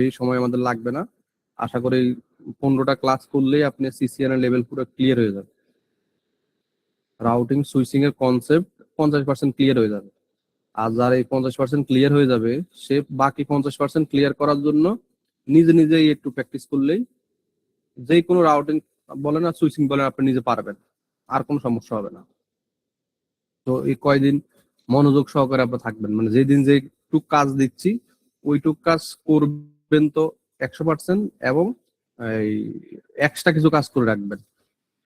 বেশি সময় আমাদের লাগবে না। আশা করি 15টা ক্লাস করলেই আপনি সিসিএন এর লেভেল পুরো ক্লিয়ার হয়ে যাবে। রাউটিং সুইচিং এর কনসেপ্ট 50% ক্লিয়ার হয়ে যাবে। আর যার এই 50% ক্লিয়ার হয়ে যাবে, সে বাকি 50% ক্লিয়ার করার জন্য নিজে নিজেই একটু প্র্যাকটিস করলেই যে কোনো রাউটিং বলেন আর সুইচিং বলেন আপনি নিজে পারবেন, আর কোনো সমস্যা হবে না। তো এই কয়দিন মনোযোগ সহকারে আপনি থাকবেন, মানে যেদিন যে টুক কাজ দিচ্ছি ওইটুক কাজ করবেন তো 100%, এবং এই এক্সট্রা কিছু কাজ করে রাখবেন।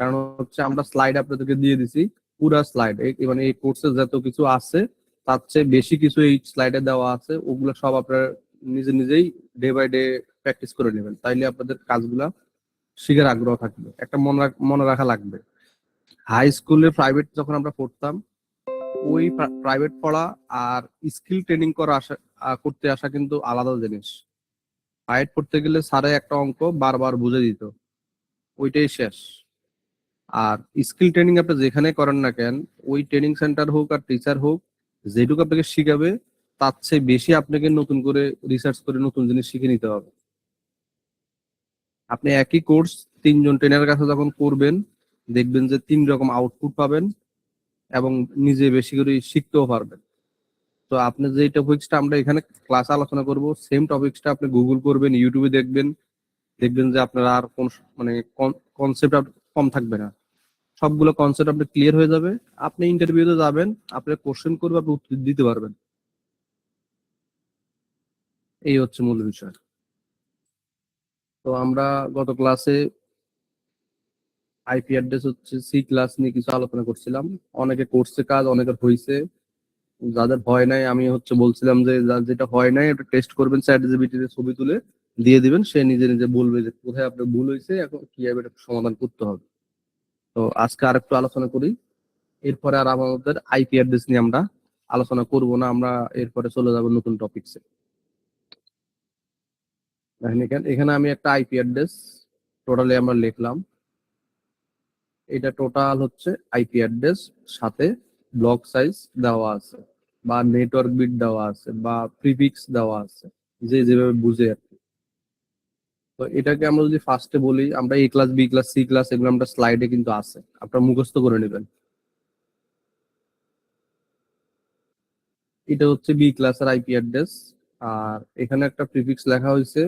কারণ হচ্ছে আমরা স্লাইড আপনাদেরকে দিয়ে দিছি, পুরা স্লাইড মানে এই কোর্সে যত কিছু আছে তার চেয়ে বেশি কিছু এই স্লাইডে দেওয়া আছে, ওগুলো সব আপনারা নিজে নিজেই ডে বাই ডে প্র্যাকটিস করে নেবেন, তাইলে আপনাদের কাজগুলা শিখার আগ্রহ থাকবে। একটা মনে রাখা লাগবে, হাই স্কুলে প্রাইভেট যখন আমরা পড়তাম, ওই প্রাইভেট পড়া আর স্কিল ট্রেনিং করা করতে আসা কিন্তু আলাদা জিনিস। প্রাইভেট পড়তে গেলে স্যারে একটা অঙ্ক বারবার বুঝে দিত, ওইটাই শেষ। আর স্কিল ট্রেনিং আপনি যেখানে করেন না কেন, ওই ট্রেনিং সেন্টার হোক আর টিচার হোক, যেটুকু আপনাকে শিখাবে তার চেয়ে বেশি আপনাকে নতুন করে রিসার্চ করে নতুন জিনিস শিখে নিতে হবে। আপনি একই কোর্স 3জন ট্রেনারের কাছে যখন করবেন, দেখবেন যে 3 রকম আউটপুট পাবেন এবং নিজে বেশি করে শিখতেও পারবেন। তো আপনি যে টপিক্সটা আমরা এখানে ক্লাসে আলোচনা করব, সেম টপিক্সটা আপনি গুগল করবেন, ইউটিউবে দেখবেন, দেখবেন যে আপনার আর কোন মানে কনসেপ্ট কম থাকবে না, সবগুলো কনসেপ্ট আপনি ক্লিয়ার হয়ে যাবে। আপনি ইন্টারভিউতে যাবেন, আপনার কোশ্চেন করবে, আপনি উত্তর দিতে পারবেন। এই হচ্ছে মূল বিষয়। তো আমরা গত ক্লাসে আইপি অ্যাড্রেস হচ্ছে সি ক্লাস নিয়ে কিছু আলোচনা করছিলাম। অনেকে করছে কাজ, অনেকের হয়েছে, যাদের হয় নাই আমি হচ্ছে বলছিলাম যে যেটা হয় নাই ওটা টেস্ট করবেন, চ্যাট জিপিটিতে ছবি তুলে দিয়ে দিবেন, সে নিজে নিজে বলবে যে কোথায় আপনার ভুল হয়েছে, এখন কিভাবে এটা সমাধান করতে হবে। তো আজকে আরেকটু আলোচনা করি, এরপরে আর আমাদের আইপি অ্যাড্রেস নিয়ে আমরা আলোচনা করব না, আমরা এরপরে চলে যাব নতুন টপিকসে। এখানে আমি একটা আইপি অ্যাড্রেস টোটালি আমরা লিখলাম, এটা টোটাল হচ্ছে আইপি অ্যাড্রেস, সাথে ব্লক সাইজ দেওয়া আছে, বা নেটওয়ার্ক বিট দেওয়া আছে, বা প্রিফিক্স দেওয়া আছে, যে যেভাবে বুঝে আর কি। তো এটাকে আমরা যদি ফার্স্টে বলি, আমরা A class, B class, C class এগুলো আমরা স্লাইডে কিন্তু আছে, আপনারা মুখস্থ করে নেবেন। এটা হচ্ছে বি ক্লাসের আইপি অ্যাড্রেস, আর এখানে একটা প্রিফিক্স লেখা হয়েছে,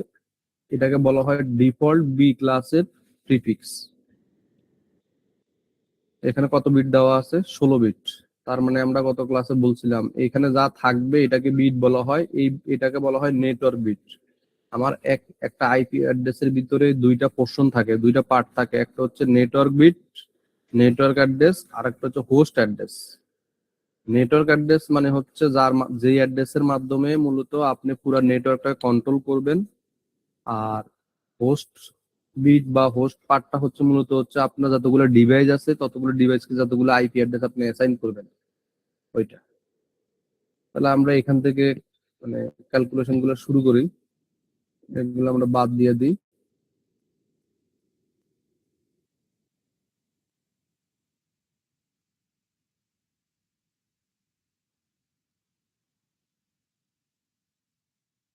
এটাকে বলা হয় ডিফল্ট বি ক্লাসের প্রিফিক্স। এখানে কত বিট দেওয়া আছে? 16 বিট। তার মানে আমরা গত ক্লাসে বলছিলাম এখানে যা থাকবে এটাকে বিট বলা হয়, এটাকে বলা হয় নেটওয়ার্ক বিট। আমার একটা আইপি অ্যাড্রেসের ভিতরে দুইটা পোর্শন থাকে, দুইটা পার্ট থাকে, একটা হচ্ছে নেটওয়ার্ক বিট, নেটওয়ার্ক অ্যাড্রেস, আর একটা হচ্ছে হোস্ট অ্যাড্রেস। নেটওয়ার্ক অ্যাড্রেস মানে হচ্ছে যেই অ্যাড্রেসের মাধ্যমে মূলত আপনি পুরো নেটওয়ার্কটা কন্ট্রোল করবেন। আর হোস্ট বিট বা হোস্ট পার্টটা হচ্ছে মূলত হচ্ছে আপনার যতগুলো ডিভাইস আছে ততগুলো ডিভাইসকে যতগুলো আইপি অ্যাড্রেস আপনি অ্যাসাইন করবেন, ওইটা। তাহলে আমরা এখান থেকে মানে ক্যালকুলেশন গুলো শুরু করি, এগুলো আমরা বাদ দিয়ে দিই।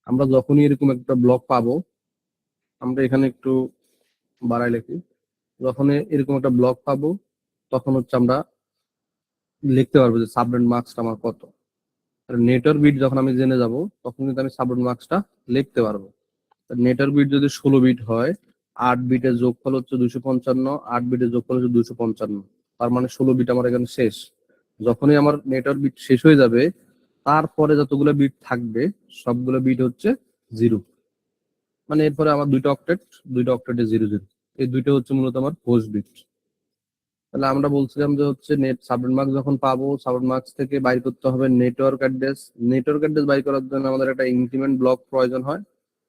আমরা যখনই এরকম একটা ব্লক পাবো, আমরা এখানে একটু বাড়াই লিখি, যখন এরকম একটা ব্লক পাবো তখন হচ্ছে আমরা লিখতে পারবো যে সাবনেট মার্কসটা আমার কত। নেটওয়ার্ক বিট যখন আমি জেনে যাব তখন কিন্তু আমি সাবনেট মার্কসটা লিখতে পারবো। নেটওয়ার্ক বিট যদি 16 বিট হয়, 8 বিটের যোগফল হচ্ছে 255, 8 বিটের যোগফল হচ্ছে 255, তার মানে 16 বিট আমার এখানে শেষ। যখনই আমার নেটওয়ার্ক বিট শেষ হয়ে যাবে, তারপরে যতগুলো বিট থাকবে সবগুলো বিট হচ্ছে জিরো। মানে এরপরে আমার দুইটা অক্টেটে 0 0, এই দুইটা হচ্ছে মূলত আমার হোস্ট বিট। তাহলে আমরা বলছিলাম যে হচ্ছে নেট সাবনেট মার্কস যখন পাবো, সাবনেট মার্কস থেকে বাইর করতে হবে নেটওয়ার্ক অ্যাড্রেস। নেটওয়ার্ক অ্যাড্রেস বাইর করার জন্য আমাদের একটা ইনক্রিমেন্ট ব্লক প্রয়োজন হয়।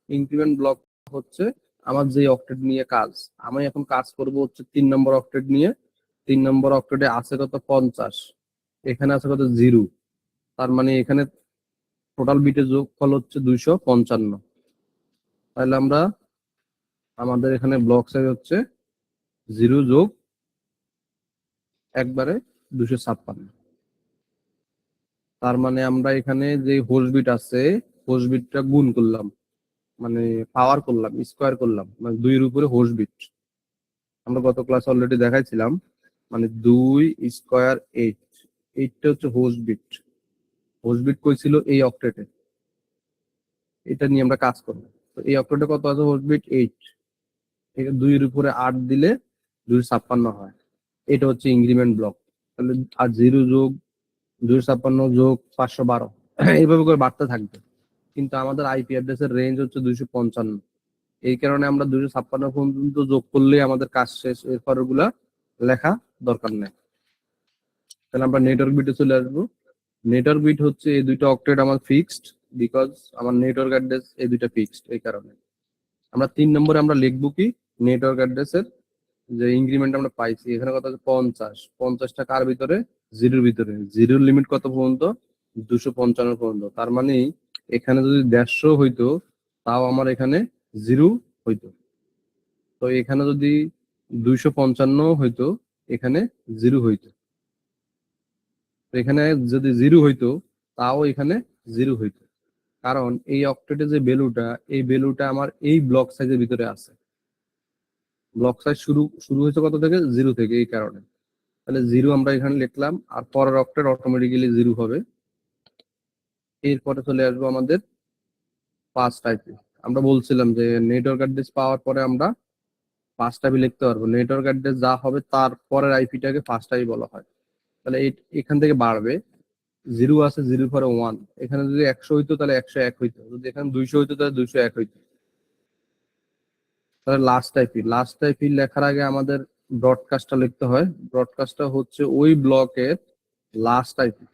ইনক্রিমেন্ট ব্লক হচ্ছে আমার যে অক্টেট নিয়ে কাজ, আমি এখন কাজ করব হচ্ছে 3 নম্বর অক্টেট নিয়ে। 3 নম্বর অক্টেটে আছে কত? 50, এখানে আছে কত? 0। তার মানে এখানে টোটাল বিটের যোগফল হচ্ছে 255। তাহলে আমরা আমাদের এখানে ব্লক সাইজ হচ্ছে 0 যোগ একবারে 256। তার মানে আমরা এখানে যে হোস্ট বিট আছে, হোস্ট বিটটা গুণ করলাম, মানে পাওয়ার করলাম, স্কোয়ার করলাম, মানে 2 এর উপরে হোস্ট বিট। আমরা গত ক্লাস অলরেডি দেখাইছিলাম, মানে 2 স্কোয়ার 8, 8টা হচ্ছে হোস্ট বিট। হোস্ট বিট কইছিল এই অক্টেটে, এটা নিয়ে আমরা কাজ করবো। তো এই অক্টেটে কত আছে হোস্ট বিট? 8। এটা 2 এর উপরে 8 দিলে 256 হয়। এটা হচ্ছে ইনক্রিমেন্ট ব্লক। তাহলে আর 0 যোগ 256 যোগ 512 এইভাবে করে বাড়তে থাকবে। কিন্তু আমাদের আইপি অ্যাড্রেসের রেঞ্জ হচ্ছে 255। এই কারণে আমরা 256 পর্যন্ত যোগ করলেই আমাদের কাজ শেষ, এরপর গুলা লেখা দরকার নেই। তাহলে আমরা নেটওয়ার্ক বিটে চলে আসবো। নেটওয়ার্ক বিট হচ্ছে এই দুইটা অক্টেট আমার ফিক্সড, বিকজ আমার নেটওয়ার্ক অ্যাড্রেস এই দুইটা ফিক্সড। এই কারণে আমরা 3 নম্বরে আমরা লিখবো কি, নেটওয়ার্ক অ্যাড্রেসের যে ইনক্রিমেন্ট আমরা পাইছি, এখানে কত আছে 50। 50টা কার ভিতরে? 0-র ভিতরে। 0-র লিমিট কত পর্যন্ত? 255 পর্যন্ত। তার মানে এখানে যদি 150 হইতো তাও আমার এখানে 0 হইতো। তো এখানে যদি 255 হইতো, এখানে 0 হইতো। তো এখানে যদি 0 হইতো তাও এখানে 0 হইতো, কারণ এই অক্টেটে যে ভ্যালুটা, এই ভ্যালুটা আমার এই ব্লক সাইজের ভিতরে আছে। ব্লক সাইজ শুরু শুরু হয়েছে কত থেকে? 0 থেকে। এই কারণে তাহলে 0 আমরা এখানে লিখলাম, আর পরের অক্টেট অটোমেটিক্যালি 0 হবে। এরপরে চলে আসবো আমাদের ফার্স্ট আইপি। আমরা বলছিলাম যে নেটওয়ার্ক অ্যাড্রেস পাওয়ার পরে আমরা ফার্স্ট আইপি লিখতে পারবো। নেটওয়ার্ক অ্যাড্রেস যা হবে তার পরের আইপিটাকে ফার্স্ট আইপি বলা হয়। তাহলে এখান থেকে বাড়বে। 0 আছে, 0 পরে 1। এখানে যদি 100 হইতো তাহলে 101 হইতো, যদি এখানে 200 হইতো তাহলে 201 হইতো। তাহলে লাস্ট আইপি লেখার আগে আমাদের ব্রডকাস্টটা লিখতে হয়। ব্রডকাস্টটা হচ্ছে ওই ব্লকের লাস্ট আইপি,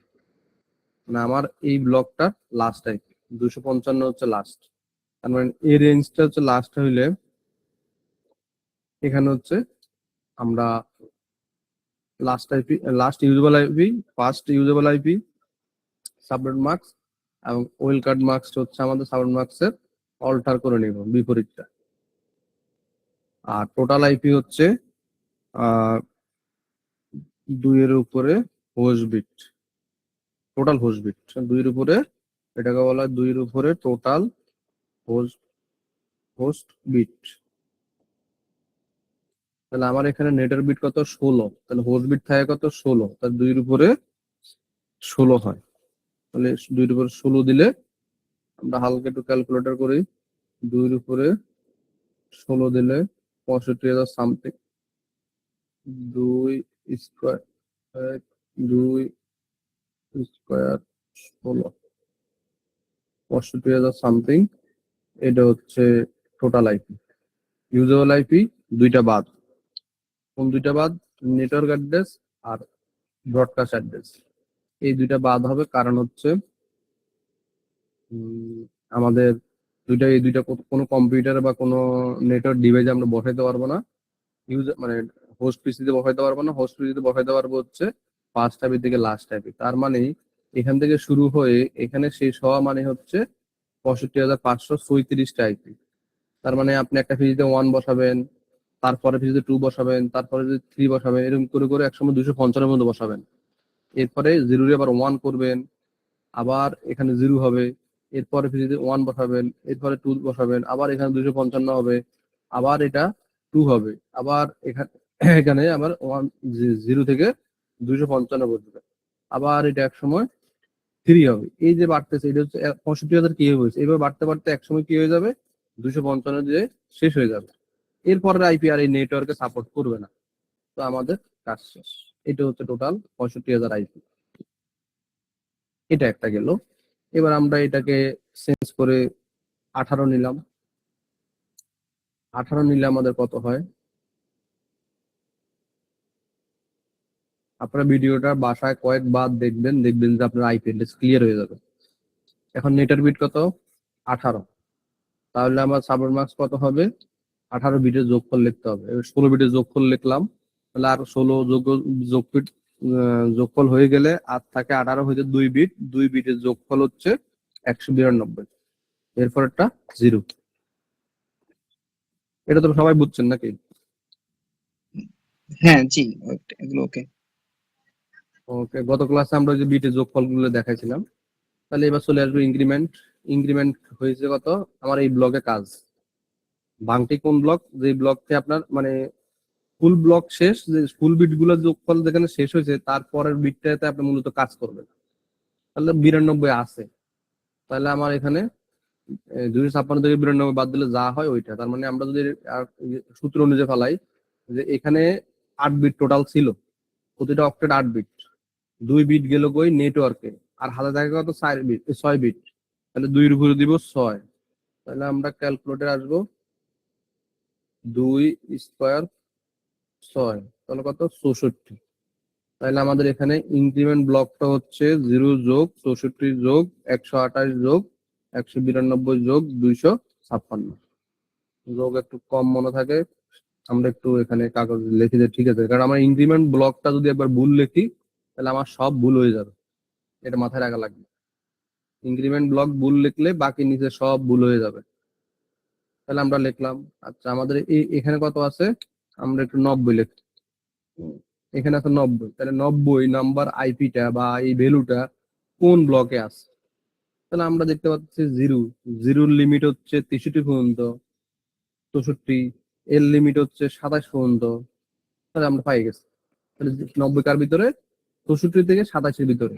মানে আমার এই ব্লকটা লাস্ট আইপি। 255 হচ্ছে লাস্ট, তার মানে এই রেঞ্জটা হচ্ছে লাস্ট হইলে এখানে হচ্ছে আমরা last IP, last usable IP, first usable IP, subnet marks এবং ওয়েল কার্ড মার্কস হচ্ছে আমাদের সাবনেট মার্কসের অল্টার করে নিব বিপরীতটা। আর টোটাল আইপি হচ্ছে 2 এর উপরে host bit, total host bit 2 এর উপরে, এটাকে বলা হয় 2 এর উপরে টোটাল হোস্ট হোস্ট বিট। তাহলে আমার এখানে নেটের বিট কত? 16। তাহলে হোস্ট বিট থাকে কত? 16। তাহলে 2 এর উপরে 16 হয়। তাহলে 2 এর উপরে 16 দিলে আমরা হালকা একটু ক্যালকুলেটর করি। 2 এর উপরে 16 দিলে 65,000 সামথিং। 2 square, 2 square 16, 65,000 something. এটা হচ্ছে টোটাল আইপি। ইউজেবল আইপি দুইটা বাদ। কোন দুইটা বাদ? নেটওয়ার্ক অ্যাড্রেস আর ব্রডকাস্ট অ্যাড্রেস। এই দুইটা বাদ হবে, কারণ হচ্ছে আমাদের এই দুইটা কোনো কম্পিউটার বা কোনো নেটওয়ার্ক ডিভাইসে আমরা বসাইতে পারবো না। মানে হোস্ট পিসিতে বসাইতে পারবো না। হোস্ট পিসিতে বসাইতে পারবো হচ্ছে ফার্স্ট আইপি থেকে লাস্ট আইপি। তার মানে এখান থেকে শুরু হয়ে এখানে শেষ হওয়া মানে হচ্ছে 65,536টা আইপি। তার মানে আপনি একটা পিসিতে 1 বসাবেন, তারপরে পিসিতে 2 বসাবেন, তারপরে 3 বসাবেন, এরকম করে করে একসময় 255 মধ্যে বসাবেন। এরপরে 0 আবার 1 করবেন, আবার এখানে 0 হবে। এরপরে পিসিতে 1 বসাবেন, এরপরে 2 বসাবেন, আবার এখানে 255 হবে, আবার এটা 2 হবে, আবার এখানে এখানে আবার 0 থেকে 255 বসবে, আবার এটা এক সময় 3 হবে। এই যে বাড়তেছে, এটা হচ্ছে 65,000 কি হয়েছে, এইভাবে বাড়তে বাড়তে এক সময় কি হয়ে যাবে? 255 দিয়ে শেষ হয়ে যাবে। এরপরের আইপি আর এই নেটওয়ার্কে সাপোর্ট করবে না। তো আমাদের কাজ শেষ। এটা হচ্ছে টোটাল 65,000 আইপি। এটা একটা গেল। এবার আমরা এটাকে চেঞ্জ করে 18 নিলাম। 18 নিলে আমাদের কত হয়? আপনারা ভিডিওটা বাসায় কয়েকবার দেখবেন, দেখবেন যে আপনার আইপি অ্যাড্রেস ক্লিয়ার হয়ে যাবে। এখন নেটের বিট কত? 18। তাহলে আমার সাবনেট মার্কস কত হবে? 18 বিটের যোগফল লিখতে হবে। এবার 16 বিটের যোগফল লিখলাম, তাহলে আর 16 যোগ বিট যোগফল হয়ে গেলে আর থাকে 18 হইতে 2 বিট। 2 বিটের যোগফল হচ্ছে 192। এরপর একটা 0। এটা তো সবাই বুঝছেন নাকি? হ্যাঁ জি, এগুলো ওকে। ওকে, গত ক্লাসে আমরা ওই যে বিটের যোগফল গুলো দেখাইছিলাম। তাহলে এবার চলে আসবে ইনক্রিমেন্ট। ইনক্রিমেন্ট হয়েছে কত, আমার এই ব্লকে কাজ। ভাঙটি কোন ব্লক, যে ব্লককে আপনার মানে ফুল ব্লক শেষ, যে ফুল বিট গুলো যোগফল যেখানে শেষ হয়েছে তারপরের বিটটাতে আপনি মূলত কাজ করবেন। তাহলে 92 আছে, তাহলে আমার এখানে 256 থেকে 92 বাদ দিলে যা হয় ওইটা। তার মানে আমরা যদি সূত্র অনুযায়ী ফেলাই যে এখানে 8 বিট টোটাল ছিল, প্রতিটা অক্টেট 8 বিট, 2 বিট গেল কই নেটওয়ার্কে, আর হাতে থাকে কত 4 বিট 6 বিট, তাহলে 2 এর উপরে দিব 6। তাহলে আমরা ক্যালকুলেটর আসবো 2 স্কোয়ার 6, তাহলে কত 64। তাহলে আমাদের এখানে ইনক্রিমেন্ট ব্লকটা হচ্ছে 0 যোগ 64 যোগ 128 যোগ 192 যোগ 256। যোগ একটু কম মনে থাকে, আমরা একটু এখানে কাগজ লিখে দিই, ঠিক আছে, কারণ আমার ইনক্রিমেন্ট ব্লকটা যদি একবার ভুল লিখি তাহলে আমার সব ভুল হয়ে যাবে, এটা মাথায় রাখা লাগবে। ইনক্রিমেন্ট ব্লক ভুল লিখলে বাকি নিচে সব ভুল হয়ে যাবে। তাহলে আমরা লিখলাম, আচ্ছা আমাদের এখানে কত আছে, আমরা একটু 90 লিখি। এখানে আছে 90, তাহলে 90 নাম্বার আইপিটা বা এই ভ্যালুটা কোন ব্লকে আছে। তাহলে আমরা দেখতে পাচ্ছি 0, 0 লিমিট হচ্ছে 63 পর্যন্ত, 64 এর লিমিট হচ্ছে 27 পর্যন্ত। তাহলে আমরা পাই গেছি। তাহলে 90 কার ভিতরে, 64 থেকে 27 ভিতরে।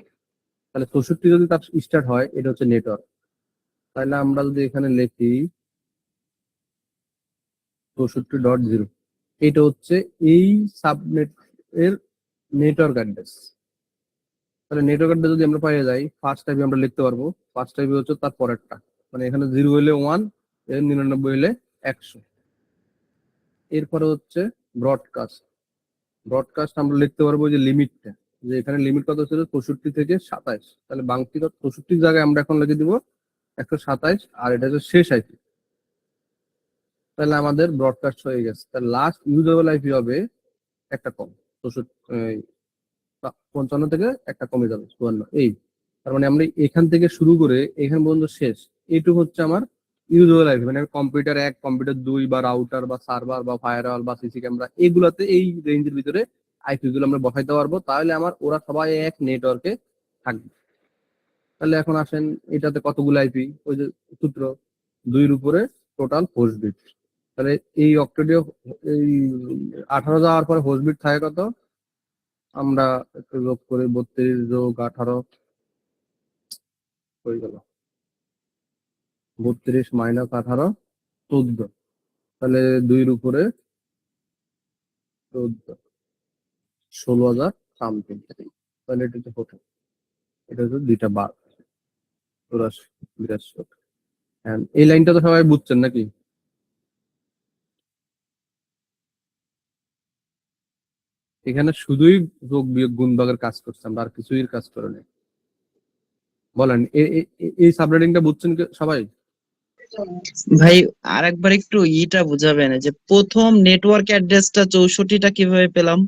তাহলে 64 যদি তার স্টার্ট হয়, এটা হচ্ছে নেটওয়ার্ক। তাহলে আমরা যদি এখানে লিখি 64.0, এটা হচ্ছে এই সাবনেট এর নেটওয়ার্ক অ্যাড্রেস। তাহলে নেটওয়ার্ক অ্যাড্রেস যদি আমরা পেয়ে যাই, ফার্স্ট টাইপে আমরা লিখতে পারবো। ফার্স্ট টাইপে হচ্ছে তার পরেরটা, মানে এখানে 0 হইলে 1, এর 99 হইলে 100। এরপরে হচ্ছে ব্রডকাস্ট। ব্রডকাস্ট আমরা লিখতে পারবো যে লিমিটটা, যে এখানে লিমিট কত ছিল 64 থেকে 27, তাহলে বাংতি 64 জায়গায় আমরা এখন লিখে দিব 127, আর এটা হচ্ছে শেষ আইপি। তাহলে আমাদের ব্রডকাস্ট হয়ে গেছে। তাহলে লাস্ট ইউজেবল আইপি হবে একটা কম, 55 থেকে একটা কমে যাবে 54, এই। তার মানে আমরা এখান থেকে শুরু করে এখান পর্যন্ত শেষ, এইটুকু হচ্ছে আমার ইউজেবল আইপি। মানে কম্পিউটার 1, কম্পিউটার 2 বা রাউটার বা সার্ভার বা ফায়ারওয়াল বা সিসি ক্যামেরা, এগুলাতে এই রেঞ্জের ভিতরে আইপি গুলো আমরা বসাইতে পারবো। তাহলে আমার ওরা সবাই এক নেটওয়ার্কে থাকবে। তাহলে এখন আসেন এটাতে কতগুলো আইপি, ওই যে সূত্র 2 এর উপরে টোটাল হোস্ট বিট। তাহলে এই অক্টেটে এই 18 যাওয়ার পরে হোস্ট বিট থাকে কত, আমরা একটু যোগ করি, 32 যোগ 18 হয়ে গেল 32 মাইনাস 18 14। তাহলে 2 এর উপরে 14, 16,000 সামথিং। তাহলে এটা হচ্ছে প্রথম, এটা হচ্ছে 2টা বার 84 82। এই লাইনটা তো সবাই বুঝছেন নাকি? এখানে শুধুই যোগ বিয়োগ গুণ ভাগের কাজ করছে, আমরা আর কিছুই কাজ করে নাই। বলেন এই সাবরেটিংটা বুঝছেন সবাই? ভাই আরেকবার একটু ইটা বুঝাবেন, যে প্রথম নেটওয়ার্ক অ্যাড্রেসটা 64টা কিভাবে পেলাম?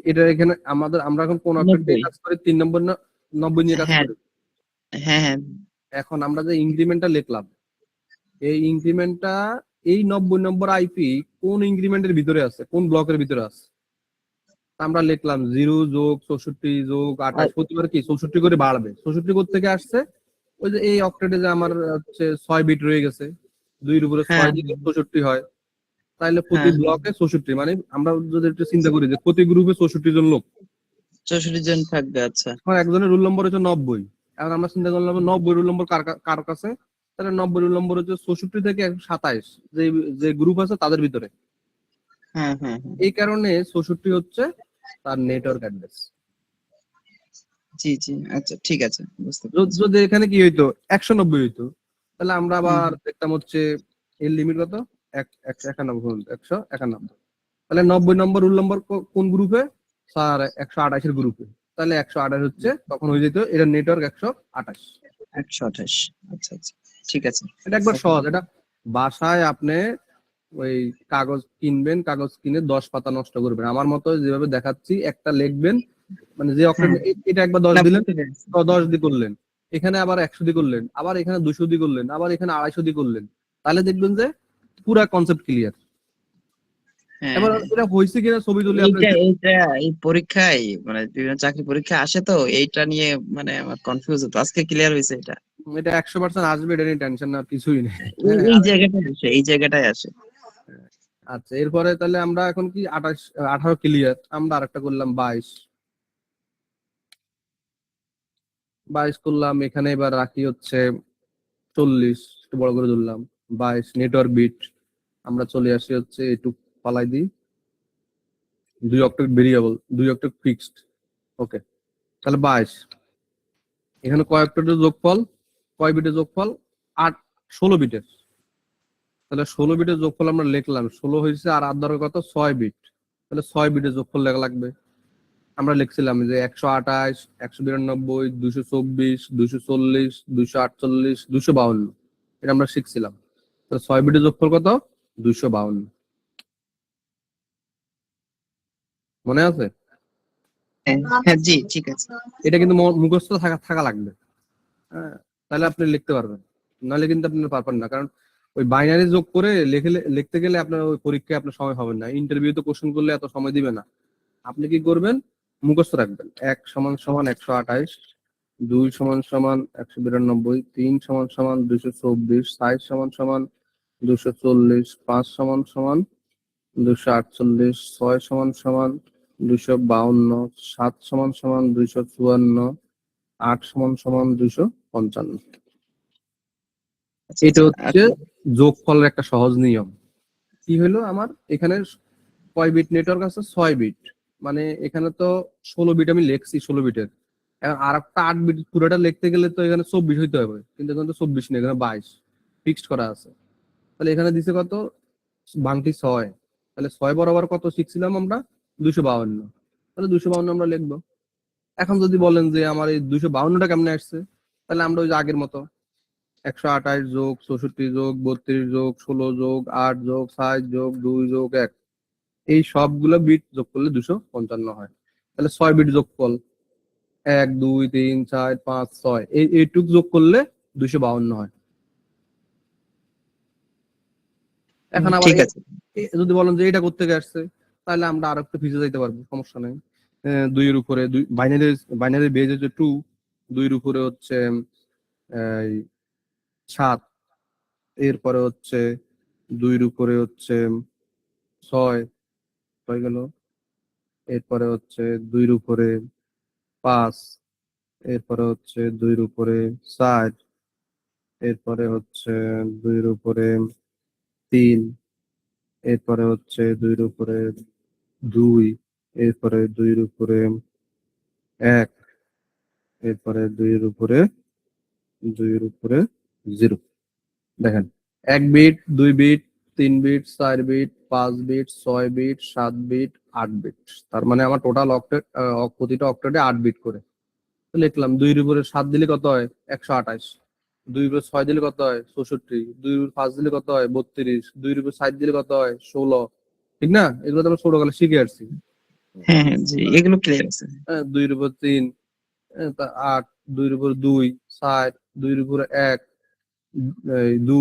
এটা এখানে আমরা এখন কোন অক্ষর দিয়ে 90। কাজ করি, 3 নম্বর না 90 নিয়ে কাজ হ্যাঁ করি। হ্যাঁ হ্যাঁ। এখন আমরা যে ইনক্রিমেন্টটা লিখলাম, এই ইনক্রিমেন্টটা এই 90 নম্বর আইপি কোন ইনক্রিমেন্টের ভিতরে আছে, কোন ব্লকের ভিতরে আছে। আমরা লিখলাম 0 যোগ 64 যোগ 28, প্রতিবার কি 64 করে বাড়বে। 64 কোথা থেকে আসছে, ওই যে এই অক্টেটে যে আমার হচ্ছে 6 বিট রয়ে গেছে, 2 এর উপরে 6 হ্যাঁ দিলে 64 হয়। তাহলে প্রতি হ্যাঁ। ব্লকে 64, মানে আমরা যদি একটু চিন্তা করি যে প্রতি গ্রুপে 64 জন লোক, 64 জন থাকবে, আচ্ছা। এখন একজনের রোল নম্বর হচ্ছে 90। এখন আমরা চিন্তা করলাম 90 রোল নম্বর কার কাছে, তাহলে 90 রোল নম্বর হচ্ছে 64 থেকে 127, যে যে গ্রুপ আছে তাদের ভিতরে। হ্যাঁ হ্যাঁ হ্যাঁ। এই কারণে 64 হচ্ছে তার নেটওয়ার্ক অ্যাড্রেস। জি জি, আচ্ছা ঠিক আছে, বুঝতে পেরেছি। যদি এখানে কি হইতো 190 হইতো, তাহলে আমরা হুম, আবার দেখতাম হচ্ছে এর লিমিট কত, 91 পর্যন্ত, 191। তাহলে 90 নম্বর রুল নম্বর কোন গ্রুপে, স্যার 128 এর গ্রুপে। তাহলে 128 হচ্ছে তখন হয়ে যেত এটা নেটওয়ার্ক 128। 128। আচ্ছা আচ্ছা, ঠিক আছে। এটা একবার সহজ। এটা বাসায় আপনি ওই কাগজ কিনবেন, কাগজ কিনে 10 পাতা নষ্ট করবেন, আমার মতো যেভাবে দেখাচ্ছি একটা লিখবেন, মানে যে অক্ষর হ্যাঁ, এটা একবার 10 না দিলেন, বুঝতে পেরেছি। 10 দিয়ে করলেন, এখানে আবার 100 দিয়ে করলেন, আবার এখানে 200 দিয়ে করলেন, আবার এখানে 250 দিয়ে করলেন, তাহলে দেখবেন যে পুরা কনসেপ্ট ক্লিয়ার। হ্যাঁ এবার হ্যাঁ। এটা হয়েছে কিনা ছবি তুলে আপনি এইটা এইটা এই পরীক্ষায় মানে বিভিন্ন চাকরি পরীক্ষা আসে, তো এইটা নিয়ে মানে আমার কনফিউজ হতো, আজকে ক্লিয়ার হয়েছে এটা। এটা 100% আসবে, এটা নিয়ে টেনশন না, কিছুই নেই। এই হ্যাঁ, এই জায়গাটায় আসে, এই জায়গাটায় আসে। আচ্ছা এরপরে তাহলে আমরা এখন কি 18 ক্লিয়ার, আমরা আরেকটা করলাম 22। 22 করলাম, এখানে এবার রাখি হচ্ছে 40, একটু বড় করে ধরলাম। 22 নেটওয়ার্ক বিট, আমরা চলে আসি হচ্ছে একটু পালাই দিই, 2 অক্টেট ভেরিয়েবল, 2 অক্টেট ফিক্সড। ওকে, তাহলে 22 এখানে কয় অক্টেটের যোগফল, কয় বিটের যোগফল, 16 বিটের। তাহলে 16 বিটের যোগফল আমরা লিখলাম, 16 হয়েছে আর 8 ধরো কত, 6 বিট। তাহলে 6 বিটের যোগফল লেখা লাগবে। আমরা লিখছিলাম যে 128, 192, 224, 240, 248, 252, এটা আমরা শিখছিলাম। তো 6 বিটের যোগফল কত, 252। মনে আছে? হ্যাঁ হ্যাঁ, জি ঠিক আছে। এটা কিন্তু মুখস্থ থাকা থাকা লাগবে। হ্যাঁ, তাহলে আপনি লিখতে পারবেন, নাহলে কিন্তু আপনি পারবেন না। কারণ ওই বাইনারি যোগ করে লিখতে গেলে আপনার ওই পরীক্ষায় আপনার সময় হবে না, ইন্টারভিউতে কোশ্চেন করলে এত সময় দিবে না। আপনি কি করবেন, মুখস্থ রাখবেন। 1 সমান সমান 128, 2 সমান সমান 192, 3 সমান সমান 224, 4 সমান সমান 240, 5 সমান সমান 248, 6 সমান সমান 252, 7 সমান সমান 254, 8 সমান সমান 255। আচ্ছা এটা আচ্ছা হচ্ছে যোগফলের একটা সহজ নিয়ম। কি হলো আমার এখানে, কয় বিট নেটওয়ার্ক আছে, 6 বিট। মানে এখানে তো 16 বিট আমি লিখছি, 16 বিটের। এখন আর একটা 8 বিট পুরোটা লিখতে গেলে তো এখানে 24 হইতে হবে, কিন্তু এখানে তো 24 নেই, এখানে 22 ফিক্সড করা আছে। তাহলে এখানে দিছে কত, ভাঙটি 6। তাহলে 6 বরাবর কত শিখছিলাম আমরা, 252। তাহলে 252 আমরা লিখবো। এখন যদি বলেন যে আমার এই 252টা কেমনে আসছে, তাহলে আমরা ওই যে আগের মতো 128 যোগ 64 যোগ 32 যোগ 16 যোগ 8 যোগ 7 যোগ 2 যোগ 1, এই সবগুলো বিট যোগ করলে 255 হয়। তাহলে 6 বিট যোগফল 1 2 3 4 5 6, এইটুক যোগ করলে 252 হয়। এখন আবার ঠিক আছে। যদি বলেন যে এটা করতে আসছে, তাহলে আমরা আর একটু পিছিয়ে যাইতে পারবো, সমস্যা নেই। 2 এর উপরে বাইনারি, বাইনারি বেজ হচ্ছে 2, 2 এর উপরে হচ্ছে 7, এরপরে হচ্ছে 2 এর উপরে হচ্ছে 6 হয়ে গেল। এরপরে হচ্ছে 2 এর উপরে 5, এরপরে হচ্ছে 2 এর উপরে 4, এরপরে হচ্ছে 2 এর উপরে 3, এরপরে হচ্ছে 2 এর উপরে 2, এরপরে 2 এর উপরে 1, এরপরে 2 এর উপরে 2 এর উপরে 0। দেখেন, 1 bit, 2 bit, 3 bit, 4 bit, 5 bit, 6 bit, 7 bit, 8 bit. তার মানে আমার টোটাল অক্টেট, প্রতিটা অক্টেটে 8 বিট করে। তো লিখলাম 2 এর উপরে 7 দিলে কত হয়, 128। 2 এর উপরে 6 দিলে কত হয়, 64। 2 এর উপরে 5 দিলে কত হয়, 32। 2 এর উপরে 7 দিলে কত হয়, 16। ঠিক না? এগুলো তো আমরা ছোটবেলায় শিখে আসছি। হ্যাঁ হ্যাঁ, জি এগুলো ক্লিয়ার আছে। 2 এর উপর 3, 8, 2 এর উপর 2, 4, 2 এর উপরে 1, 2,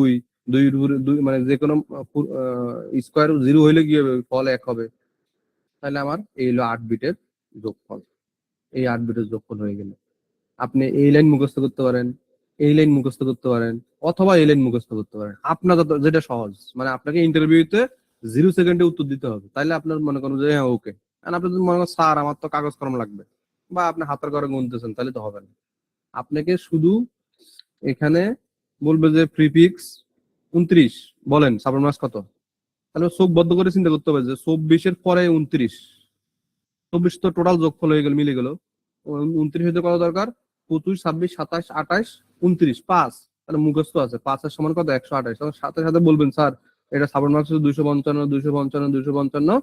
2 এর উপরে 2, মানে যে কোনো স্কোয়ার 0 হইলে কি হবে, ফল 1 হবে। তাহলে আমার এই হলো 8 বিটের যোগফল। এই 8 বিটের যোগফল হয়ে গেল। আপনি এই লাইন মুখস্থ করতে পারেন, এই লাইন মুখস্থ করতে পারেন, অথবা এই লাইন মুখস্থ করতে পারেন, আপনার যেটা সহজ। মানে আপনাকে ইন্টারভিউতে 0 সেকেন্ডে উত্তর দিতে হবে, তাইলে আপনার মনে করেন যে হ্যাঁ ওকে। আর আপনি যদি মনে করেন স্যার আমার তো কাগজ কলম লাগবে, বা আপনি হাতের করে গুনতেছেন, তাহলে তো হবে না। আপনাকে শুধু এখানে বলবে যে প্রিফিক্স 29, বলেন সাবের মাস কত, তাহলে চোখ বদ্ধ করে চিন্তা করতে হবে যে 24-এর পরে 29, 24 তো টোটাল যোগফল হয়ে গেল, মিলে গেল। 29 হইতে কত দরকার, 25, 26, 27, 28, 29, 5। তাহলে মুখস্থ আছে 5 এর সমান কত, 128। তখন সাথে সাথে বলবেন স্যার এটা সাবের মার্কস হচ্ছে 255, 255, 255,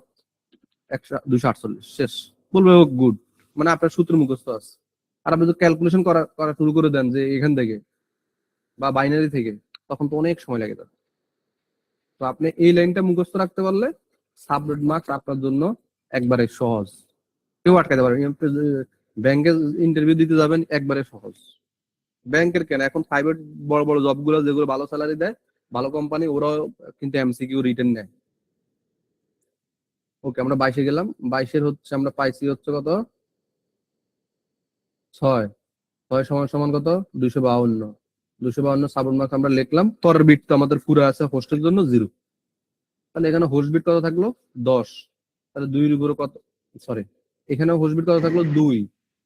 248, শেষ। বলবে ও গুড, মানে আপনার সূত্র মুখস্থ আছে। আর আপনি যদি ক্যালকুলেশন করা করা শুরু করে দেন যে এখান থেকে বা বাইনারি থেকে, তখন তো অনেক সময় লাগে যাবে। তো আপনি এই লাইনটা মুখস্থ রাখতে পারলে সাবজেক্ট মার্কস আপনার জন্য একবারে সহজ, কেউ আটকাতে পারবে না। ব্যাংকে ইন্টারভিউ দিতে যাবেন, একবারে সহজ। ব্যাংকের কেন, এখন প্রাইভেট বড় বড় জব গুলো যেগুলো ভালো স্যালারি দেয়, ভালো কোম্পানি, ওরাও কিন্তু এমসিকিউ রিটেন নেয়। ওকে, আমরা 22-এ গেলাম। 22-এর হচ্ছে আমরা পাইছি হচ্ছে কত, 6। 6 সমান সমান কত, 252। 252 সাপোর্ট মার্ক আমরা লিখলাম, পরের বিট তো আমাদের পুরো আছে হোস্টের জন্য 0, তাহলে এখানে হোস্ট বিট কত থাকলো 10, তাহলে 2 এর উপরে কত, সরি এখানে হোস্ট বিট কত থাকলো 2,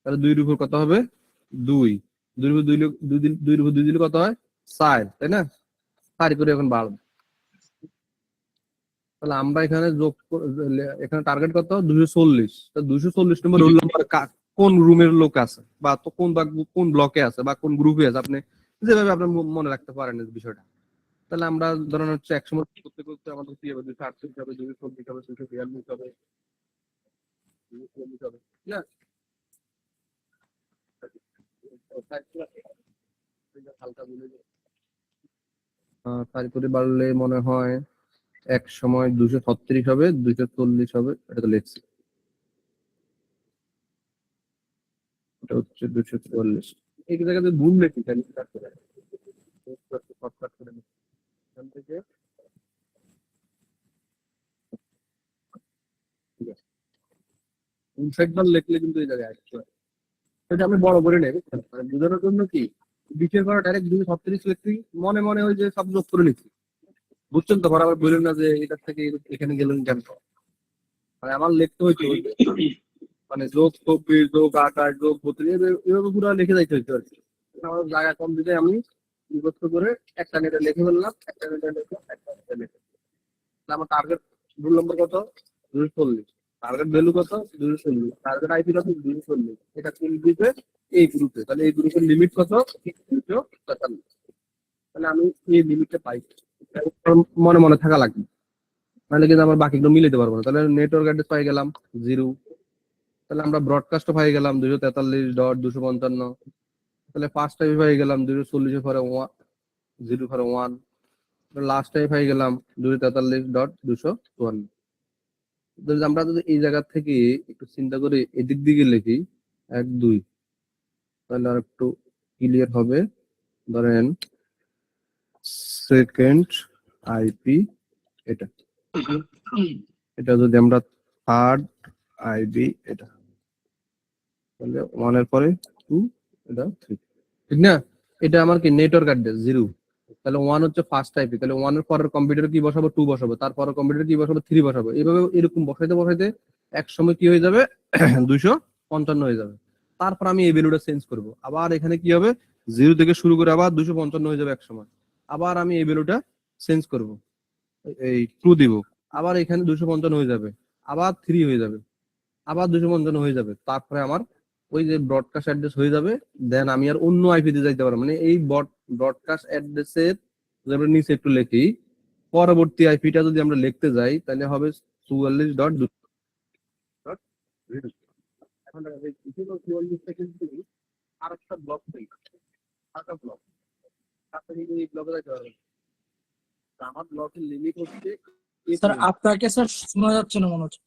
তাহলে 2 এর উপর কত হবে 2, 2 এর উপর 2 এর উপর 2 দিলে কত হয় 4, তাই না? 4 করে এখন বাড়বে, তাহলে আমরা এখানে এখানে টার্গেট কত 240, তা 240 নম্বর রোল নাম্বার কোন রুমের লোক আছে, বা তো কোন ব্লকে আছে, বা কোন গ্রুপে আছে, আপনি যেভাবে আপনি মনে রাখতে পারেন এই বিষয়টা। তাহলে আমরা ধরেন হচ্ছে একসময় করতে করতে আমাদের কি হবে 238 হবে, 240 হবে, 242 হবে, 240 হবে, ঠিক আছে? হালকা বলে তারপরে বাড়লে মনে হয় এক সময় 236 হবে, 240 হবে, এটা তো লিখছি, এটা হচ্ছে 244। এই জায়গাতে ভুল লেখি তাহলে শর্টকাট করে নিই। এখান থেকে ঠিক আছে 59 বার লিখলে কিন্তু এই জায়গায় আসছে, সেটা আমি বড় করে নেই, বুঝছেন? মানে বোঝানোর জন্য কি বিশের পর ডাইরেক্ট 236 লিখছি, মনে মনে ওই যে সব যোগ করে নিচ্ছি, বুঝছেন তো? আবার বললেন না যে এটার থেকে এখানে গেলেন কেন, মানে আমার লিখতে হইতো মানে যোগ 24 যোগ 28 যোগ 32 এভাবে পুরো লিখে যাইতে হইতো আর কি। আমার জায়গা কম দিতে আমি বিভক্ত করে একটা নেটে লিখে ফেললাম, একটা নেটে লিখে একটা নেটে লিখে, তাহলে আমার টার্গেট রুল নম্বর কত 240, টার্গেট ভ্যালু কত 240, টার্গেট আইপি কত 240, এটা কোন গ্রুপে এই গ্রুপে, তাহলে এই গ্রুপের লিমিট কত 243, তাহলে আমি এই লিমিটটা পাই, মনে মনে থাকা লাগবে, নাহলে কিন্তু আমার বাকিগুলো মিলাতে পারবো না। তাহলে নেটওয়ার্ক অ্যাড্রেস পাই গেলাম 0, তাহলে আমরা ব্রডকাস্টও পাই গেলাম 243.255, তাহলে ফার্স্ট টাইম পাই গেলাম 240 ফরে 0 ফরে 1, লাস্ট টাইম পাই গেলাম 243.254। আমরা যদি এই জায়গা থেকে একটু চিন্তা করে এদিক দিকে লিখি 1 2, তাহলে আর একটু ক্লিয়ার হবে। ধরেন সেকেন্ড আইপি এটা, এটা যদি আমরা থার্ড আইপি এটা, তাহলে 1 এর পরে 2, এটা 3, ঠিক না? এটা আমার কি নেটওয়ার্ক অ্যাড্রেস 0, তাহলে 1 হচ্ছে ফার্স্ট আইপি, তাহলে 1 এর পরের কম্পিউটার কি বসাবো 2 বসাবো, তারপরের কম্পিউটার কি বসাবো 3 বসাবো, এইভাবে এরকম বসাইতে বসাইতে এক সময় কি হয়ে যাবে 255 হয়ে যাবে। তারপর আমি এই ভ্যালুটা চেঞ্জ করব, আবার এখানে কি হবে 0 থেকে শুরু করে আবার 255 হয়ে যাবে এক সময়, আবার আমি এই ভ্যালুটা চেঞ্জ করব, এই 2 দিব, আবার এখানে 255 হয়ে যাবে, আবার 3 হয়ে যাবে, আবার 255 হয়ে যাবে, তারপরে আমার ওই যে ব্রডকাস্ট অ্যাড্রেস হয়ে যাবে। দেন আমি আর অন্য আইপি তে যাইতে পারবো, মানে এই ব্রডকাস্ট অ্যাড্রেসের যদি আমরা নিচে একটু লিখি, পরবর্তী আইপিটা যদি আমরা লিখতে যাই তাহলে হবে 44.2। এখন দেখা যায় 44 থেকে কিন্তু আরেকটা ব্লক নেই, আরেকটা ব্লক, তারপরে এই ব্লকে যাইতে পারবে। তা আমার ব্লকের লিমিট হচ্ছে স্যার আপনাকে স্যার শোনা যাচ্ছে না মনে হচ্ছে।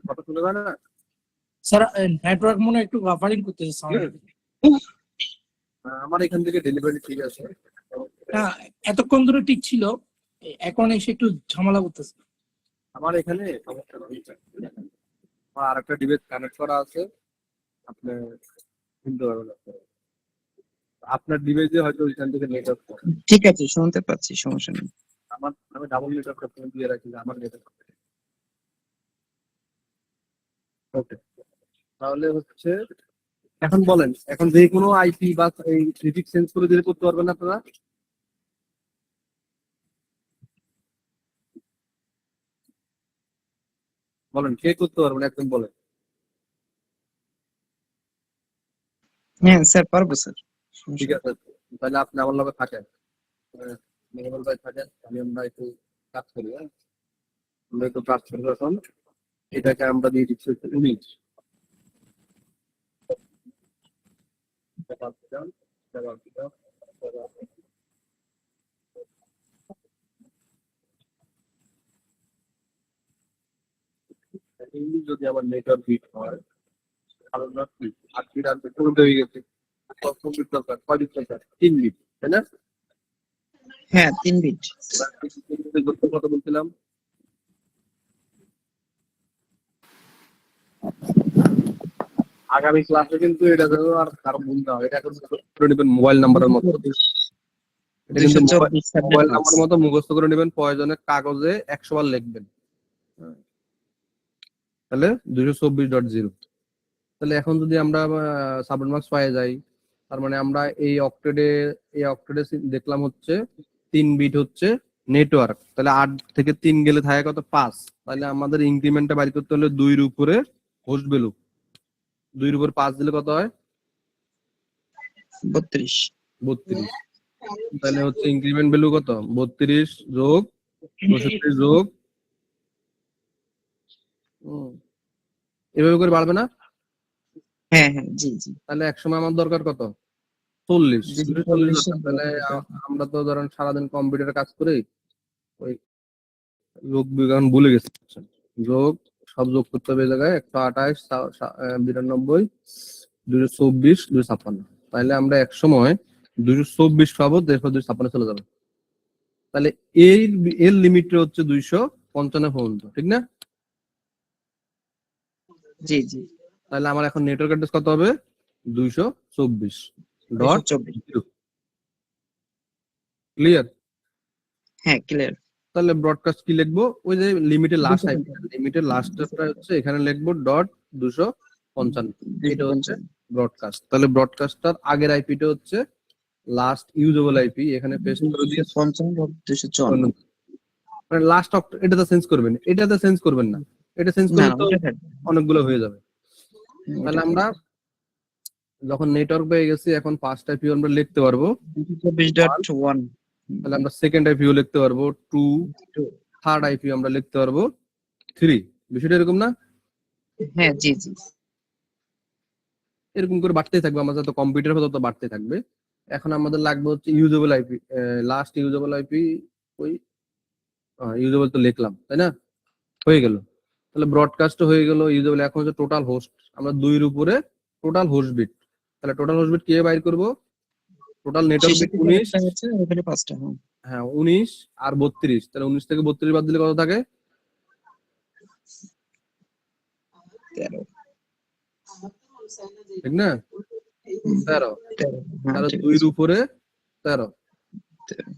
কত শুনে যায় না। স্যার নেটওয়ার্ক মনে হয় একটু বাফারিং করতেছে সাউন্ড। আমার এখান থেকে ডেলিভারি ঠিক আছে, না এতক্ষণ ধরে ঠিক ছিল, এখন এসে একটু ঝামেলা করতেছে। আমার এখানে সমস্যা নেই। আমার আরেকটা ডিভাইস কানেক্ট করা আছে, আপনি শুনতে পারবেন আপনার ডিভাইসে হয়তো ওইখান থেকে নেটওয়ার্ক। ঠিক আছে, শুনতে পাচ্ছি, সমস্যা নেই। আমি ডাবল নেটওয়ার্ক দিয়ে রাখি, আমার নেটওয়ার্ক। ওকে, তাহলে হচ্ছে এখন বলেন, এখন যে কোনো আইপি বা এই প্রিফিক্স চেঞ্জ করে দিলে করতে পারবেন আপনারা? বলেন কে করতে পারবেন, একদম বলেন। হ্যাঁ স্যার, পারবো স্যার। ঠিক আছে, তাহলে আপনি আমার লগে থাকেন, মেহবুল ভাই থাকেন, আমরা একটু কাজ করি। হ্যাঁ, আমরা একটু কাজ করি। এখন এটাকে আমরা দিয়ে দিচ্ছি 19। যদি আমার নেটওয়ার্ক হিট হয়, কারণ আজকের আর পেট্রোল হয়ে গেছে, কমপ্লিট দরকার 6 বিট দরকার 3 বিট, তাই না? হ্যাঁ 3 বিট। কথা বলছিলাম, আগামী ক্লাসে কিন্তু এটা যেন আর কারো ভুল না হয়, এটা এখন করে নেবেন মোবাইল নাম্বারের মতো। এটা কিন্তু 224 সাবনেট মোবাইল মার্কস। নাম্বার মতো মুখস্থ করে নেবেন, প্রয়োজনে কাগজে 100 বার লিখবেন। তাহলে 224.0। তাহলে এখন যদি আমরা সাবনেট মার্কস পাই যাই, তার মানে আমরা এই অক্টেডে দেখলাম হচ্ছে 3 বিট হচ্ছে নেটওয়ার্ক। তাহলে 8 থেকে 3 গেলে থাকে কত? 5। তাহলে আমাদের ইনক্রিমেন্টটা বাইর করতে হলে 2 এর উপরে হোস্ট ভ্যালু, 2 এর উপর 5 দিলে কত হয়? 32। 32। তাহলে হচ্ছে ইনক্রিমেন্ট ভ্যালু কত? 32 যোগ 64 যোগ এভাবে করে বাড়বে না? হ্যাঁ হ্যাঁ, জি জি। তাহলে একসময় আমার দরকার কত? 40। 240 দরকার। তাহলে আমরা তো ধরেন সারাদিন কম্পিউটারে কাজ করি, ওই যোগ বিজ্ঞান ভুলে গেছি। যোগ সব যোগ করতে হবে এই জায়গায় 128 92 224 256। তাহলে আমরা এক সময় 224 পাবো, এরপর 256 চলে যাবে। তাহলে এর লিমিট হচ্ছে 255 পর্যন্ত, ঠিক না? জি জি। তাহলে আমার এখন নেটওয়ার্ক অ্যাড্রেস কত হবে? 224.0। 224। ক্লিয়ার? হ্যাঁ, ক্লিয়ার। তাহলে ব্রডকাস্ট কি লিখবো? ওই যে লিমিটের লাস্ট আইপি, লিমিটের লাস্টটা হচ্ছে এখানে লিখবো .255। এটা হচ্ছে 255। ব্রডকাস্ট। তাহলে ব্রডকাস্টটার আগের আইপিটা হচ্ছে লাস্ট ইউজেবল আইপি, এখানে পেস্ট করে দিয়ে 255 মানে লাস্ট এটাতে চেঞ্জ করবেন, এটাতে চেঞ্জ করবেন না, এটা চেঞ্জ না করলে না, তো ওটা থাকবে। অনেকগুলো হয়ে যাবে। তাহলে ওটা আমরা যখন নেটওয়ার্ক পেয়ে গেছি, এখন ফার্স্ট আইপি আমরা লিখতে পারবো 224.1। তাহলে আমরা সেকেন্ড আইপিও লিখতে পারবো 2, থার্ড আইপি আমরা লিখতে পারবো 3। বিষয়টা এরকম না? হ্যাঁ, জি জি। এরকম করে বাড়তেই থাকবে, আমাদের যত কম্পিউটার হবে তত বাড়তে থাকবে। এখন আমাদের লাগবে হচ্ছে usable IP, last usable IP. ওই ইউজেবল তো লিখলাম, তাই না? হয়ে গেল। তাহলে ব্রডকাস্ট হয়ে গেল, ইউজেবল। এখন হচ্ছে টোটাল হোস্ট, আমরা 2 এর উপরে টোটাল হোস্ট বিট। তাহলে টোটাল হোস্ট বিট কিভাবে বাইর করব? টোটাল নেটওয়ার্ক শেষের বিট দিকে 19। একটা হচ্ছে, ওখানে 5টা। হ্যাঁ, হ্যাঁ 19 আর 32। তাহলে 19 থেকে 32 বাদ দিলে কত থাকে? 13। ঠিক না? 13। 13, হ্যাঁ তাহলে ঠিক 2 এর আছে। উপরে 13। 13,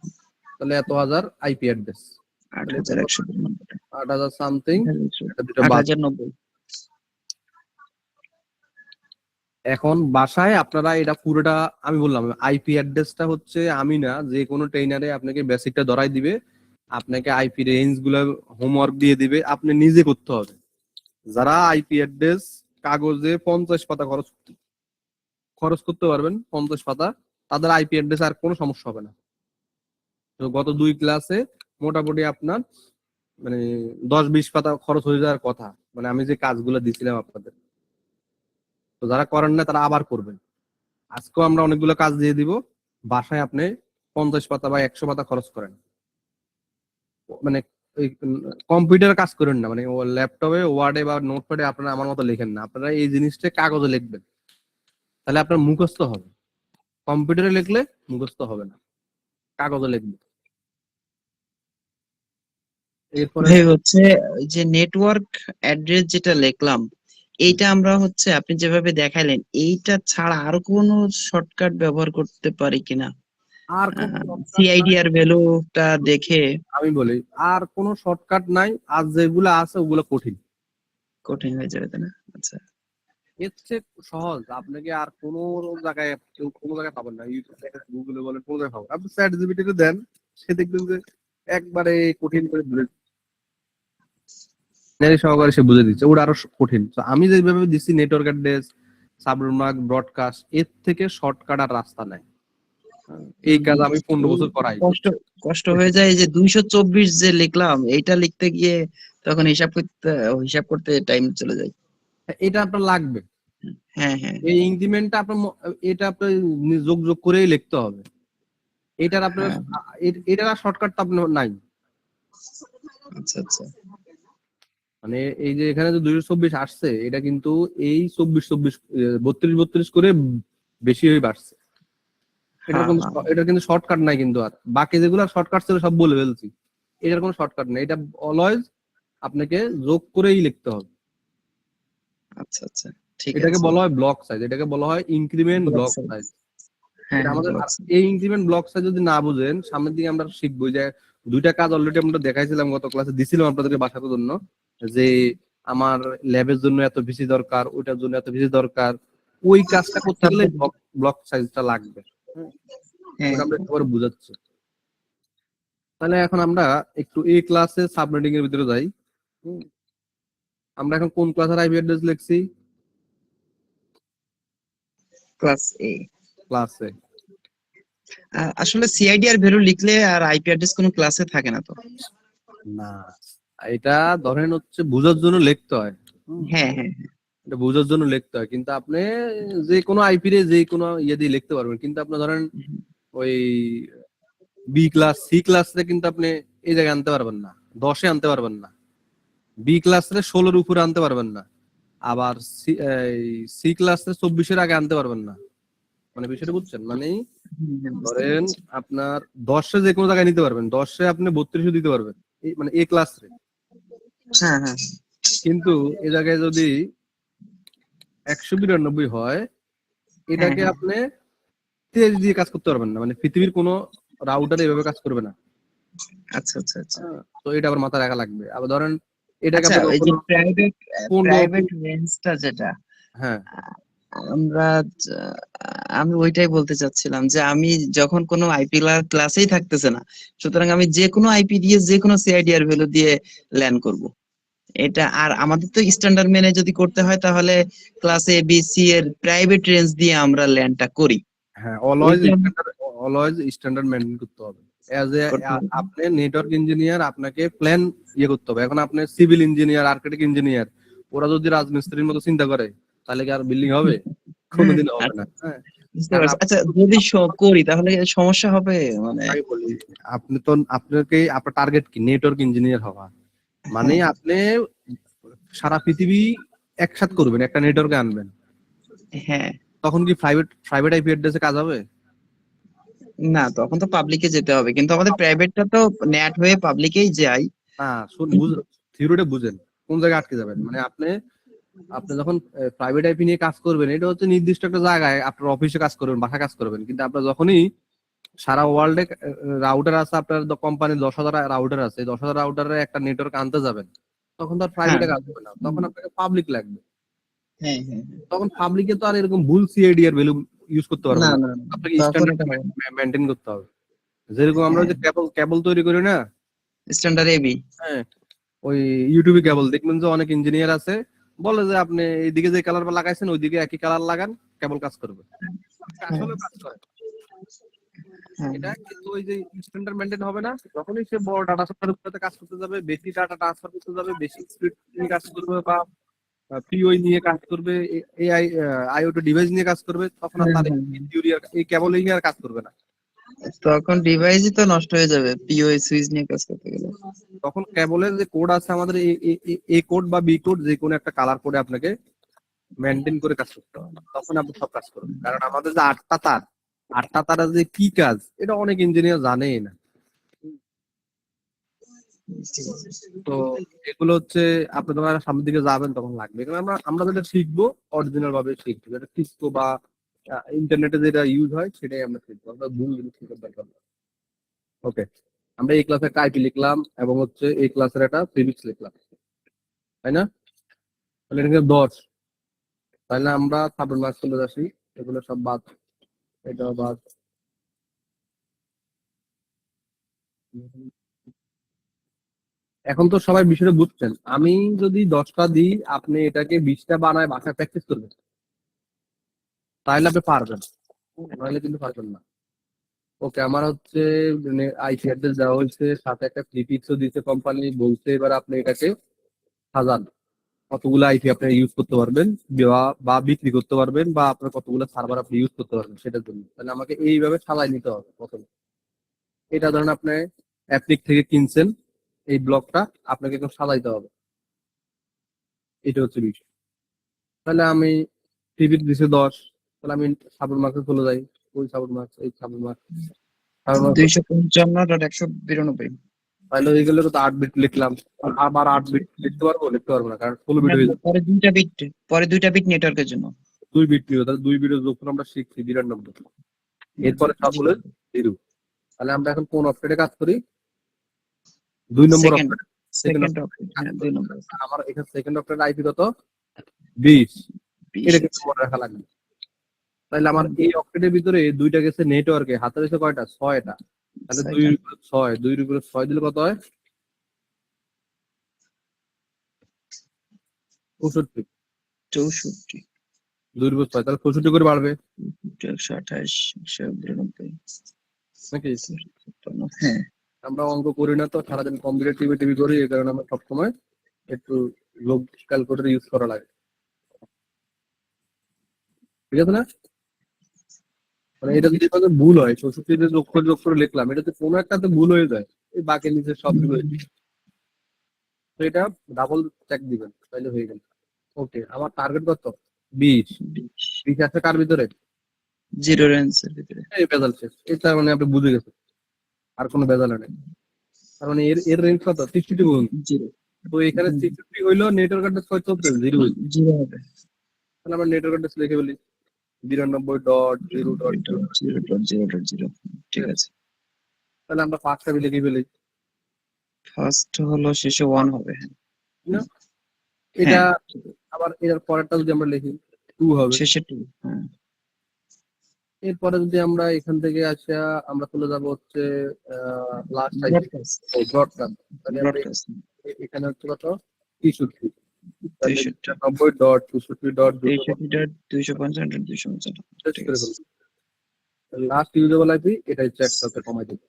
তাহলে এত হাজার আইপি অ্যাড্রেস। তাহলে 8192। 8000 সামথিং। এটা দুটো বাদ। 8090। এখন বাসায় আপনারা এটা পুরোটা, আমি বললাম আইপি অ্যাড্রেসটা হচ্ছে আমি না, যে কোনো ট্রেনারে আপনাকে বেসিকটা ধরাই দিবে, আপনাকে আইপি রেঞ্জ গুলো হোমওয়ার্ক দিয়ে দিবে, আপনি নিজে করতে হবে। যারা আইপি অ্যাড্রেস কাগজে 50 পাতা খরচ করতে পারবেন, 50 পাতা, তাদের আইপি অ্যাড্রেস আর কোনো সমস্যা হবে না। তো গত 2 ক্লাসে মোটামুটি আপনার মানে 10-20 পাতা খরচ হয়ে যাওয়ার কথা, মানে আমি যে কাজগুলো দিছিলাম আপনাদের। তো যারা করেন না তারা আবার করবেন। আজকেও আমরা অনেকগুলো কাজ দিয়ে দিব, বাসায় আপনি 50 পাতা বা 100 পাতা খরচ করেন। মানে কম্পিউটারে কাজ করেন না, মানে ল্যাপটপে ওয়ার্ডে বা নোটপ্যাডে আপনারা আমার মতো লেখেন না, আপনারা এই জিনিসটা কাগজে লিখবেন, তাহলে আপনার মুখস্থ হবে। কম্পিউটারে লিখলে মুখস্থ হবে না, কাগজে লিখবেন। এরপরে ভাই হচ্ছে ওই যে নেটওয়ার্ক অ্যাড্রেস যেটা লিখলাম, এইটা আমরা হচ্ছে আপনি যেভাবে দেখাইলেন, এইটা ছাড়া আর কোনো শর্টকাট ব্যবহার করতে পারি কিনা? আর কোন শর্টকাট সিআইডি নাই, আর ভ্যালুটা দেখে। আমি বলি আর কোনো শর্টকাট নাই, আর যেগুলো আছে ওগুলো কঠিন। কঠিন হয়ে যাবে, তাই না? আচ্ছা। এর চেয়ে সহজ আপনাকে আর কোনো জায়গায়, কেউ কোনো জায়গায় পাবেন না। ইউটিউব দেখেন, গুগলে বলেন, কোনো জায়গায় পাবেন। আপনি চ্যাট জিপিটিতে দেন, সে দেখবেন যে একবারে কঠিন করে সহকারে সে বুঝে দিচ্ছে, ওটা আরো কঠিন। তো আমি যেভাবে দিচ্ছি নেটওয়ার্ক অ্যাড্রেস, সাবমার্ক, ব্রডকাস্ট, এর থেকে শর্টকাট আর রাস্তা নাই। এই কাজ আমি 15 বছর করাই। কষ্ট কষ্ট হয়ে যায়, এই যে 224 যে লিখলাম, এইটা লিখতে গিয়ে তখন হিসাব করতে টাইম চলে যায়। এটা আপনার লাগবে, হ্যাঁ হ্যাঁ। এই ইনক্রিমেন্টটা আপনার এটা আপনার যোগ যোগ করেই লিখতে হবে। এটার আপনার হ্যাঁ। এটার আর শর্টকাট তো আপনার নাই। আচ্ছা আচ্ছা। মানে এই যে এখানে যে 224 আসছে, এটা কিন্তু এই 24-24 32-32 করে বেশি হয়ে বাড়ছে। হ্যাঁ হ্যাঁ। এটা কিন্তু শর্টকাট নাই কিন্তু। আর বাকি যেগুলো শর্টকাট ছিল সব বলে ফেলছি, এটার কোনো শর্টকাট নেই। এটা অলওয়েজ আপনাকে যোগ করেই লিখতে হবে। আচ্ছা আচ্ছা, ঠিক এটাকে আছে। বলা হয় ব্লক সাইজ, এটাকে বলা হয় increment Block block size। Size. হ্যাঁ এটা হ্যাঁ, আমাদের block size। এই ইনক্রিমেন্ট ব্লক সাইজ যদি না বুঝেন, সামনের দিকে আমরা শিখবো যে দুইটা কাজ অলরেডি আমরা দেখাইছিলাম গত ক্লাসে, দিছিলাম আপনাদেরকে বাসার জন্য, যে আমার ল্যাবের জন্য এত বেশি দরকার, ওইটার জন্য এত বেশি দরকার, ওই কাজটা করতে গেলে ব্লক সাইজটা লাগবে। হ্যাঁ, হ্যাঁ ওটা আমরা একটু পরে বুঝাচ্ছি। তাহলে এখন আমরা একটু এই ক্লাসে সাবনেটিং এর ভিতরে যাই। হুম, আমরা এখন কোন ক্লাসের আইপি অ্যাড্রেস লিখছি? ক্লাস এ। ক্লাসে। আসলে সিআইডিআর ভ্যালু লিখলে আর আইপি অ্যাড্রেস কোনো ক্লাসে থাকে না তো। না, এটা ধরেন হচ্ছে বোঝার জন্য লিখতে হয়। হুম, হ্যাঁ হ্যাঁ এটা বোঝার জন্য লিখতে হয়, কিন্তু আপনি যে কোনো আইপি রে যে কোনো ইয়ে দিয়ে লিখতে পারবেন, কিন্তু আপনি ধরেন ওই বি ক্লাস সি ক্লাস রে কিন্তু আপনি এই জায়গায় আনতে পারবেন না, 10-এ আনতে পারবেন না, বি ক্লাস রে 16-এর উপরে আনতে পারবেন না, আবার সি ক্লাস রে 24-এর আগে আনতে পারবেন না। মানে বিষয়টা বুঝছেন? মানে বুঝতে ধরেন পেরেছি। আপনার 10-এ যে কোনো জায়গায় নিতে পারবেন, 10-এ আপনি 32-ও দিতে পারবেন, মানে এ ক্লাস রে। হ্যাঁ হ্যাঁ কিন্তু এ জায়গায় যদি 192 হয়, হ্যাঁ এটাকে হ্যাঁ। আপনি তেজ দিয়ে কাজ করতে পারবেন না, মানে পৃথিবীর কোনো রাউটার এভাবে কাজ করবে না। আচ্ছা আচ্ছা আচ্ছা। তো এটা আবার মাথায় রাখা লাগবে। আবার ধরেন এটাকে আচ্ছা, আপনি ওই যে কখনো প্রাইভেট 15। রেঞ্জটা যেটা হ্যাঁ আমরা আমি ওইটাই বলতে চাচ্ছিলাম যে আমি যখন কোনো আইপি ক্লাসেই থাকতেছে না, সুতরাং আমি যে কোনো আইপি দিয়ে যে কোনো সিআইডিআর ভ্যালু দিয়ে ল্যান করব। এটা আর আমাদের তো স্ট্যান্ডার্ড মেনে যদি করতে হয় তাহলে ক্লাস এ বি সি এর প্রাইভেট রেঞ্জ দিয়ে আমরা ল্যানটা করি। হ্যাঁ, ওইটা অলওয়েজ স্ট্যান্ডার্ড মেনটেন করতে হবে। অ্যাজ এ করতে হবে। আপনি নেটওয়ার্ক ইঞ্জিনিয়ার, আপনাকে প্ল্যান ইয়ে করতে হবে। এখন আপনি সিভিল ইঞ্জিনিয়ার, আর্কিটেক্ট ইঞ্জিনিয়ার, ওরা যদি রাজমিস্ত্রির মতো চিন্তা করে, তাহলে কি আর বিল্ডিং হবে? কোনোদিন হবে আচ্ছা, না। হ্যাঁ, বুঝতে কারণ পারছি। আচ্ছা, যদি করি তাহলে সমস্যা হবে মানে? আমি বলি, আপনি তো আপনার টার্গেট কি? নেটওয়ার্ক ইঞ্জিনিয়ার হওয়া। মানে হ্যাঁ আপনি সারা পৃথিবী একসাথ করবেন, একটা নেটওয়ার্কে আনবেন। হ্যাঁ। তখন কি প্রাইভেট আইপি অ্যাড্রেসে কাজ হবে? না, তখন তো পাবলিকে যেতে হবে, কিন্তু আমাদের প্রাইভেটটা তো নেট হয়ে পাবলিকেই যাই। না, থিওরিটা বুঝেন, কোন জায়গায় আটকে যাবেন। মানে আপনি আপনি যখন প্রাইভেট আইপি নিয়ে কাজ করবেন, এটা হচ্ছে নির্দিষ্ট একটা জায়গায় আপনার অফিসে কাজ করবেন, বাসা কাজ করবেন। কিন্তু আপনার যখনই সারা ওয়ার্ল্ডে রাউটার আছে, আপনার কোম্পানির 10,000 রাউটার আছে, 10,000 রাউটারে একটা নেটওয়ার্ক আনতে যাবেন, তখন তো আর হ্যাঁ প্রাইভেটে কাজ হবে না, তখন আপনাকে পাবলিক লাগবে। হ্যাঁ হ্যাঁ। তখন পাবলিকে তো আর এরকম ভুল সিআইডি এর ভ্যালু ইউজ করতে পারবে না না, না না, আপনাকে তখন স্ট্যান্ডার্ড এটা হবে না। মেনটেন করতে হবে। যেরকম আমরা হ্যাঁ, যে কেবল কেবল তৈরি করি না, স্ট্যান্ডার্ড এবি। হ্যাঁ, ওই ইউটিউবে কেবল দেখবেন যে অনেক ইঞ্জিনিয়ার আছে, বলে যে আপনি এইদিকে যে কালার লাগাইছেন ওইদিকে একই কালার লাগান, কেবল কাজ করবে। হ্যাঁ আসলে কাজ করে হ্যাঁ। এটা, কিন্তু ওই যে স্ট্যান্ডার্ড মেনটেন হবে না। যখনই সে বড় ডাটা সেন্টারের উপরে কাজ করতে যাবে, বেশি ডাটা ট্রান্সফার করতে যাবে, বেশি স্পিড নিয়ে কাজ করবে, বা পিওই নিয়ে কাজ করবে, এআই আইওটি ডিভাইস নিয়ে কাজ করবে, তখন আর হ্যাঁ, তার হ্যাঁ, থিওরি আর এই কেবলিং আর কাজ করবে না। তখন ডিভাইসই তো নষ্ট হয়ে যাবে পিওএ সুইচ নিয়ে কাজ করতে গেলে। তখন কেবলের যে কোড আছে আমাদের, এ কোড বা বি কোড, যে কোনো একটা কালার কোডে আপনাকে মেনটেন করে কাজ করতে হবে, তখন আপনি সব কাজ করবেন। কারণ আমাদের যে 8টা তার, 8টা তারা যে কি কাজ, এটা অনেক ইঞ্জিনিয়ার জানেই না। তো এগুলো হচ্ছে আপনি যখন সামনের দিকে যাবেন তখন লাগবে। কারণ আমরা যেটা শিখবো অরিজিনাল ভাবে শিখবো, যেটা শিখবো বা ইন্টারনেটে যেটা ইউজ হয় সেটাই আমরা শিখবো, আমরা ভুল জিনিস শিখার দরকার নেই। ওকে, আমরা এই ক্লাসে একটা আইপি লিখলাম এবং হচ্ছে এই ক্লাসের একটা প্রিফিক্স লিখলাম, তাই না? তাহলে এটা কিন্তু 10। তাহলে আমরা সাবন মার্কস চলে আসি, এগুলো সব বাদ, এটা বাদ। এখন তো সবাই বিষয়টা বুঝছেন। আমি যদি 10টা দিই, আপনি এটাকে 20টা বানায় বাসায় প্র্যাকটিস করবেন, তাহলে আপনি পারবেন, নাহলে কিন্তু পারবেন না। ওকে, আমার হচ্ছে আইপি অ্যাড্রেস দেওয়া হয়েছে, সাথে একটা প্রিফিক্সও দিয়েছে কোম্পানি, বলছে এবার আপনি এটাকে সাজান, কতগুলো আইপি আপনি ইউজ করতে পারবেন, বা বিক্রি করতে পারবেন, বা আপনার কতগুলো সার্ভার আপনি ইউজ করতে পারবেন সেটার জন্য। তাহলে আমাকে এইভাবে সাজাই নিতে হবে প্রথমে। এটা ধরেন আপনি অ্যাপ্লিক থেকে কিনছেন, এই ব্লকটা আপনাকে এখন সাজাইতে হবে, এটা হচ্ছে বিষয়। তাহলে আমি টিভির দিছে 10, তাহলে আমি সাবন মার্কে চলে যাই, ওই সাবন মার্ক, এই সাবন মার্ক, সাবন মার্ক, 255.192। তাহলে হয়ে গেলে তো 8 বিট লিখলাম, আবার 8 বিট লিখতে পারবো না, কারণ 16 বিট হয়ে যাবে। পরে দুইটা বিট নেটওয়ার্কের জন্য। 2 বিট নিয়ে, তাহলে 2 বিটের যখন আমরা শিখছি 92, এরপরে সব হলো 0। তাহলে আমরা এখন কোন অপশনে কাজ করি? 2 নম্বর সেকেন্ড অপশনে। সেকেন্ড অপশন, হ্যাঁ 2 নম্বর। আমার এখানে সেকেন্ড অপশন আইপি কত? 20। 20 এটা কিন্তু মনে রাখা লাগবে। তাহলে আমার এই অপশনের ভিতরে দুইটা গেছে নেটওয়ার্কে, হাতে গেছে কয়টা? 6টা। তাহলে 2 এর উপরে 6, 2 এর উপরে 6 দিলে কত হয়? 64। 64, 2 এর উপরে 6, তাহলে 65 করে বাড়বে 128, 192, নাকি? 156, হ্যাঁ। আমরা অঙ্ক করি না তো, সারাদিন কম্পিউটার টিভি করি, এই কারণে আমরা সবসময় একটু লোক ক্যালকুলেটর ইউজ করা লাগে, ঠিক আছে না? মানে এটা যদি কোনো ভুল হয়, 64 তে যোগ করে লিখলাম, এটাতে কোনো একটাতে ভুল হয়ে যায়, এই বাকি নিচে সব ভুল হয়ে যায়। তো এটা ডাবল চেক দিবেন, তাহলে হয়ে গেল। ওকে, আমার টার্গেট কত? 20। 20 আছে কার ভিতরে? 0 রেঞ্জের ভিতরে। এই ভেজাল শেষ, এটা মানে আপনি বুঝে গেছেন, আর কোনো ভেজাল নেই। তার মানে এর রেঞ্জ কত? 62 গুণ। 0 তো এখানে 63 হইলো, নেটওয়ার্ক অ্যাড্রেস কত চলছে? 0 হইছে। 0 হবে। তাহলে আমরা নেটওয়ার্ক অ্যাড্রেস লিখে ফেলি 92.0.0. 0.0.0, ঠিক আছে। তাহলে আমরা 5টা লিখে ফেলি, ফার্স্ট হলো শেষে 1 হবে, হ্যাঁ। ঠিক না? এটা হ্যাঁ, আবার এর পরেরটা যদি আমরা লিখি 2 হবে। শেষে 2, হ্যাঁ। এরপরে যদি আমরা এখান থেকে আসা, আমরা চলে যাব হচ্ছে লাস্ট ব্রডকাস্ট, ব্রডকাস্ট। তাহলে আমরা ব্রডকাস্ট এখানে হচ্ছে কত? 63। তাহলে 63, 90.63.255 শেষ ঠিক করে আছে। ফেলবো। লাস্ট ইউজেবল আইপি এটাই চেক করতে কমাই দেবো।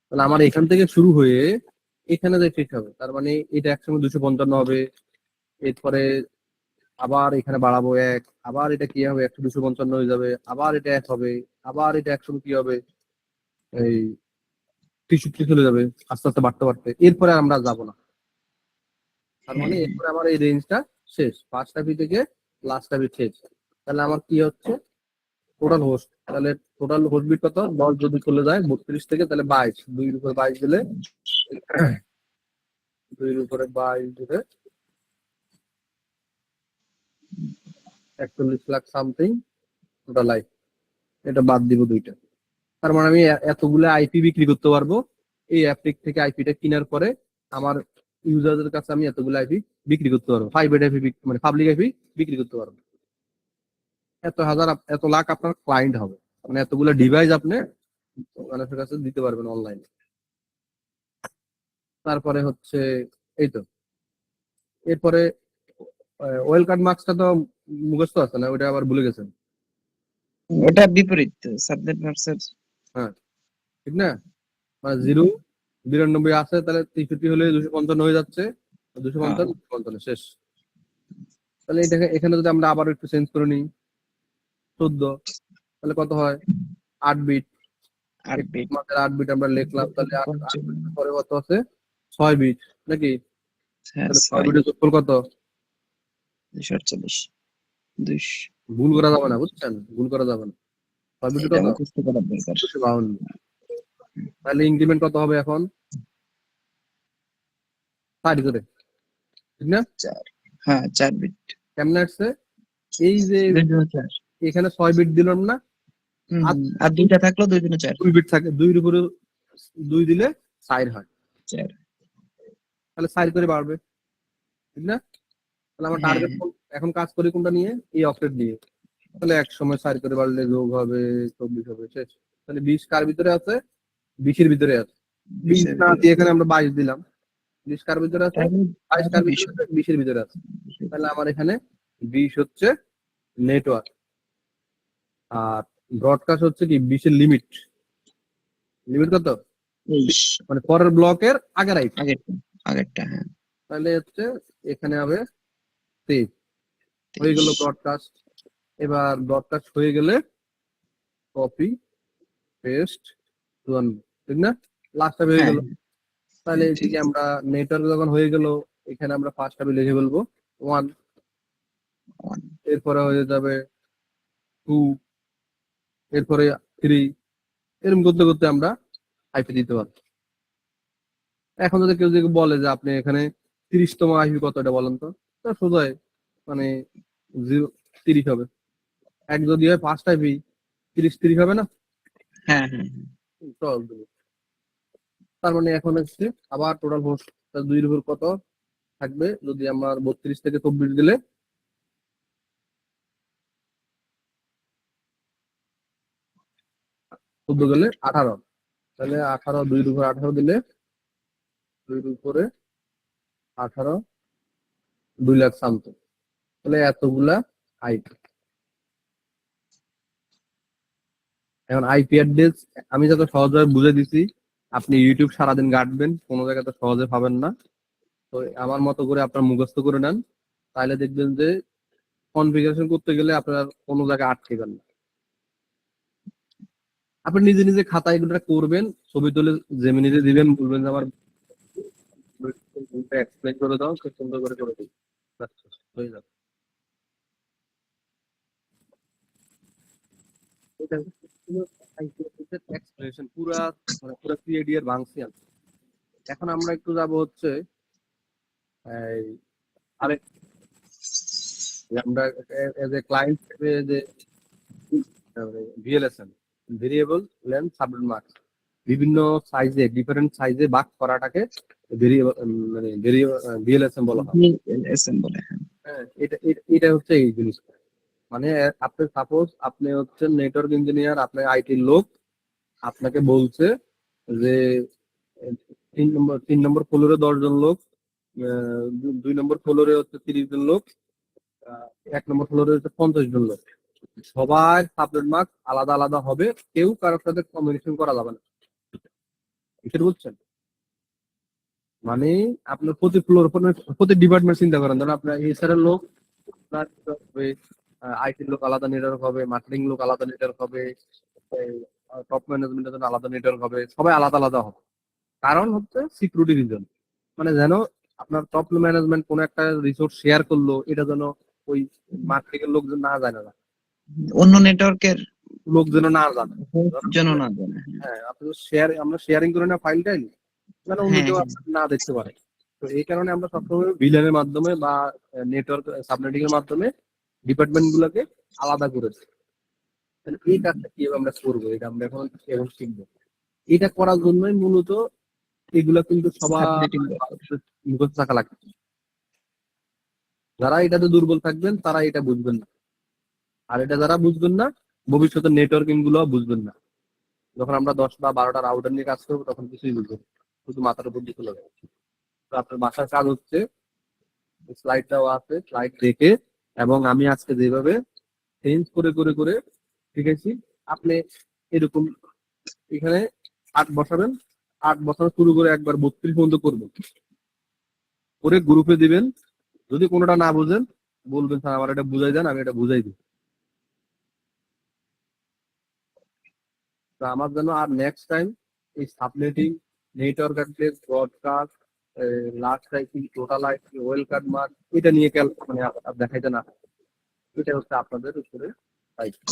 তাহলে আমার এখান থেকে শুরু হয়ে এখানে যে শেষ হবে, তার মানে এটা একসঙ্গে 255 হবে। এরপরে আবার এখানে বাড়াবো 1, আবার এটা কি হবে? 255 হয়ে যাবে, আবার এটা 1 হবে, আবার এটা একসঙ্গে কি হবে? এই 63 চলে যাবে, আস্তে আস্তে বাড়তে বাড়তে। এরপরে আর আমরা যাব না, তার মানে এরপরে আমার এই রেঞ্জটা শেষ, ফার্স্ট আইপি থেকে লাস্ট আইপি শেষ। তাহলে আমার কি হচ্ছে? টোটাল হোস্ট, তাহলে টোটাল হোস্ট বিট কত? 10 যদি চলে যায় 32 থেকে, তাহলে 22, 2 এর উপরে 22 দিলে 2 এর উপরে 22 দিলে 41 লাখ সামথিং টোটাল আইপি। এটা বাদ দিব 2টা। তার মানে আমি এতগুলো আইপি বিক্রি করতে পারবো। এই অ্যাপ্লিক থেকে আইপিটা কেনার পরে আমার ইউজারদের কাছে আমি এতগুলো আইপি বিক্রি করতে পারবো, প্রাইভেট আইপি মানে পাবলিক আইপি বিক্রি করতে পারবো। এত লাখ আপনার ক্লায়েন্ট হবে, মানে এতগুলো ডিভাইস আপনি মানুষের কাছে দিতে পারবেন অনলাইনে। তারপরে হচ্ছে এই তো, এরপরে ওয়েল কার্ড মার্কসটা তো মুখস্থ আছে না, ওটা আবার ভুলে গেছেন? ওটা বিপরীত, সাবনেট ভার্সেস। হ্যাঁ, ঠিক না? মানে 0 92 আছে, তাহলে 63 হলে 255 হয়ে যাচ্ছে, 255 255 শেষ। তাহলে এখানে যদি আমরা আবার একটু চেঞ্জ করে নিই 14, তাহলে কত হয়? 8 বিট। 8 বিট, 8 বিট আমরা লিখলাম, তাহলে 8 বিট পরে কত আছে? 6 বিট নাকি? হ্যাঁ, তাহলে 6 বিটের যোগফল কত? 248, 200। ভুল করা যাবে না, বুঝছেন? ভুল করা যাবে না। 6 বিটের এটা কত? মুখস্থ করার দরকার। 252। তাহলে ইনক্রিমেন্ট কত হবে এখন? 60 করে, ঠিক না? 4, হ্যাঁ 4 বিট। কেমনে আসছে? এই যে 2 এখানে 6 বিট দিলাম না, আর 2টা থাকলো 2 4, 2 বিট থাকে, 2 এর উপরে 2 দিলে 4 হয়, 4। তাহলে 4 করে বাড়বে, ঠিক না? তাহলে আমার হ্যাঁ, টার্গেট এখন কাজ করি কোনটা নিয়ে? এই অক্টেট দিয়ে। তাহলে এক সময় 4 করে বাড়লে যোগ হবে 24 হবে, শেষ। তাহলে 20 কার ভিতরে আছে? 20 এর ভিতরে আছে। 20 না দিয়ে এখানে আমরা 22 দিলাম। 20 কার ভিতরে আছে? 22 কার ভিতরে আছে? 20 এর ভিতরে আছে। তাহলে আমার এখানে 20 হচ্ছে নেটওয়ার্ক, আর ব্রডকাস্ট হচ্ছে কি 20 এর লিমিট। লিমিট কত? 23, মানে পরের ব্লকের আগের আইপি। আগেরটা, হ্যাঁ। তাহলে হচ্ছে এখানে হবে 23 হয়ে গেল ব্রডকাস্ট। এবার ব্রডকাস্ট হয়ে গেলে কপি পেস্ট রান, ঠিক না? লাস্ট হয়ে হ্যাঁ, গেল। তাহলে এদিকে আমরা নেটওয়ার্ক যখন হয়ে গেল, এখানে আমরা ফার্স্ট টাইমে লিখে ফেলবো 1, 1, এরপরে হয়ে যাবে 2, এরপরে 3, এরকম করতে করতে আমরা আইপি দিতে পারবো। এখন যদি কেউ যদি বলে যে আপনি এখানে 30তম আইপি কত, এটা বলেন তো, তা সোজাই মানে 30 হবে। এক যদি হয় 5টা আইপি, 30 হবে না? হ্যাঁ হ্যাঁ হ্যাঁ। চল দিবো। তার মানে এখন হচ্ছে আবার টোটাল হোস্ট 2 এর উপর কত থাকবে, যদি আমার 32 থেকে 24 দিলে 14 গেলে 18, তাহলে 18 2 এর উপর 18 দিলে 2 এর উপরে 18 2 লাখ সামথিং, তাহলে এতগুলা আইপি। এখন আইপি অ্যাড্রেস আমি যত সহজভাবে বুঝে দিছি, আপনি ইউটিউব সারাদিন ঘাঁটবেন, কোনো জায়গায় তো সহজে পাবেন না। তো আমার মতো করে আপনার মুখস্থ করে নেন, তাহলে দেখবেন যে কনফিগারেশন করতে গেলে আপনার কোনো জায়গায় আটকে যান না। আপনি নিজে নিজে খাতায় এগুলো করবেন, ছবি তুলে জেমিনিতে দিবেন, বলবেন যে আমার এক্সপ্লেন করে দাও, খুব সুন্দর করে দিই, ব্যাস, হয়ে যাবে। এটা হচ্ছে এক্সপ্লেনেশন পুরা, মানে পুরা সিআইডি এর ভাঙছি আছে। এখন আমরা একটু যাব হচ্ছে এই আরেক, যে আমরা এজ এ ক্লায়েন্ট যে VLSM, variable length subnet marks, বিভিন্ন সাইজে ডিফারেন্ট সাইজে ভাগ করাটাকে ভেরিয়েবল মানে ভিএলএসএম বলা হয়। এসএম বলে। হ্যাঁ, এটা হচ্ছে এই জিনিসটা। মানে আপনি সাপোজ আপনি হচ্ছেন নেটওয়ার্ক ইঞ্জিনিয়ার, আপনার আইটির লোক, আপনাকে বলছে যে 3 নম্বর ফ্লোরে 10 জন লোক, 2 নম্বর ফ্লোরে হচ্ছে 30 জন লোক, 1 নম্বর ফ্লোরে হচ্ছে 50 জন লোক। সবার সাবনেট মার্ক আলাদা আলাদা হবে, কেউ কারোর সাথে কমিউনিকেশন করা যাবে না। এটা বুঝছেন? মানে আপনার প্রতি ফ্লোর, প্রতি ডিপার্টমেন্ট চিন্তা করেন, ধরেন আপনার এইচআর এর লোক, আপনার আইটির লোক আলাদা নেটওয়ার্ক হবে, মার্কেটিং লোক আলাদা নেটওয়ার্ক হবে, টপ ম্যানেজমেন্টের জন্য আলাদা নেটওয়ার্ক হবে, সবাই আলাদা আলাদা হবে। কারণ হচ্ছে সিকিউরিটি রিজন, মানে যেন আপনার টপ ম্যানেজমেন্ট কোনো একটা রিসোর্স শেয়ার করলো, এটা যেন ওই মার্কেটিং এর লোক না জানে না, অন্য নেটওয়ার্কের লোক যেন না জানে। জন্য না জানে। হ্যাঁ, আপনি আমরা শেয়ারিং করে না ফাইলটাই, যেন অন্য হ্যাঁ কেউ হ্যাঁ। না দেখতে পারে। তো এই কারণে আমরা সবসময় ভিলেনের মাধ্যমে বা নেটওয়ার্ক সাবনেটিং এর মাধ্যমে ডিপার্টমেন্ট গুলোকে আলাদা করেছি। তাহলে এই কাজটা কিভাবে আমরা করবো, এটা আমরা এখন শিখবো। এটা করার জন্যই মূলত এগুলা কিন্তু সবার সাবনেটিং মুখস্থ থাকা লাগবে। যারা এটাতে দুর্বল থাকবেন তারা এটা বুঝবেন না, আর এটা যারা বুঝবেন না ভবিষ্যতে নেটওয়ার্কিং গুলো বুঝবেন না। যখন আমরা 10 বা 12টা রাউটার নিয়ে কাজ করবো তখন কিছুই বুঝবেন না, শুধু মাথার উপর দিয়ে চলে যাবে। তো আপনার বাসার কাজ হচ্ছে স্লাইড দেওয়া আছে, স্লাইড দেখে, এবং আমি আজকে যেভাবে চেঞ্জ করে করে করে শিখেছি, আপনি এরকম এখানে 8 বসাবেন, 8 বসানো শুরু করে একবার 32 পর্যন্ত করবেন, করে গ্রুপে দিবেন। যদি কোনোটা না বুঝেন বলবেন স্যার আমার এটা বুঝাই দেন, আমি এটা বুঝাই দিই। তো আমার জন্য আর নেক্সট টাইম এই subnetting, network address, broadcast, last IP, total IP, well card mark, এটা নিয়ে মানে দেখাইতে না, এটা হচ্ছে আপনাদের উপরে দায়িত্ব।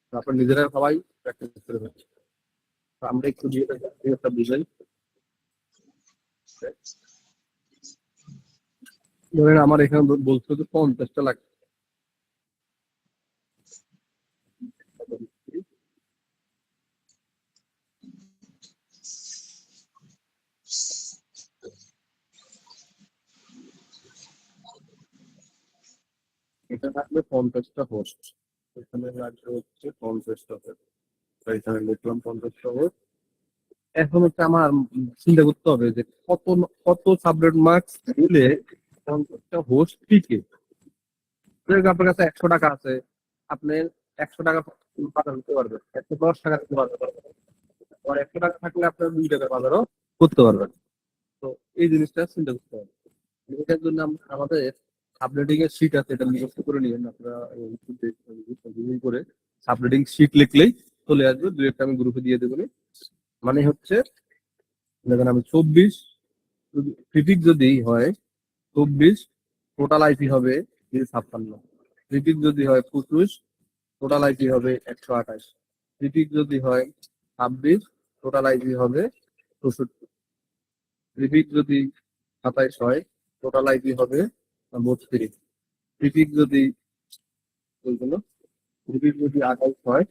তো আপনারা নিজেরা সবাই প্র্যাকটিস করে ফেলছেন। তো আমরা একটু জিনিসটা বুঝাই। ধরেন আমার এখানে বলছে যে 50টা লাগবে, এটা থাকবে 50টা হোস্ট, এখানে লাগবে হচ্ছে 50টা হোস্ট, এখানে লিখলাম 50টা হোস্ট। এখন হচ্ছে আমার চিন্তা করতে হবে যে কত কত সাবনেট মার্কস দিলে 50টা হোস্ট টিকে। আপনার কাছে 100 টাকা আছে, আপনি 100 টাকা বাজার করতে পারবেন, 110 টাকা দিতে পারবেন, আর 100 টাকা থাকলে আপনার 2 টাকা বাজারও করতে পারবেন। তো এই জিনিসটা চিন্তা করতে হবে। এটার জন্য আমাদের সাবনেটিং এর শিট আছে, এটা মুখস্থ করে নিবেন আপনারা, করে সাবনেটিং শিট লিখলেই চলে আসবে, 2-1টা আমি গ্রুপে দিয়ে দেবো। মানে হচ্ছে দেখেন আমি 24 প্রিফিক যদি হয় 24, টোটাল আইপি হবে 56, প্রিফিক যদি হয় 25, টোটাল আইপি হবে 128, প্রিফিক যদি হয় 26, টোটাল আইপি হবে 64। প্রিফিক্স যদি 27 হয়, টোটাল আইপি হবে 32। প্রিফিক্স যদি বলছিল, প্রিফিক্স যদি 28 হয়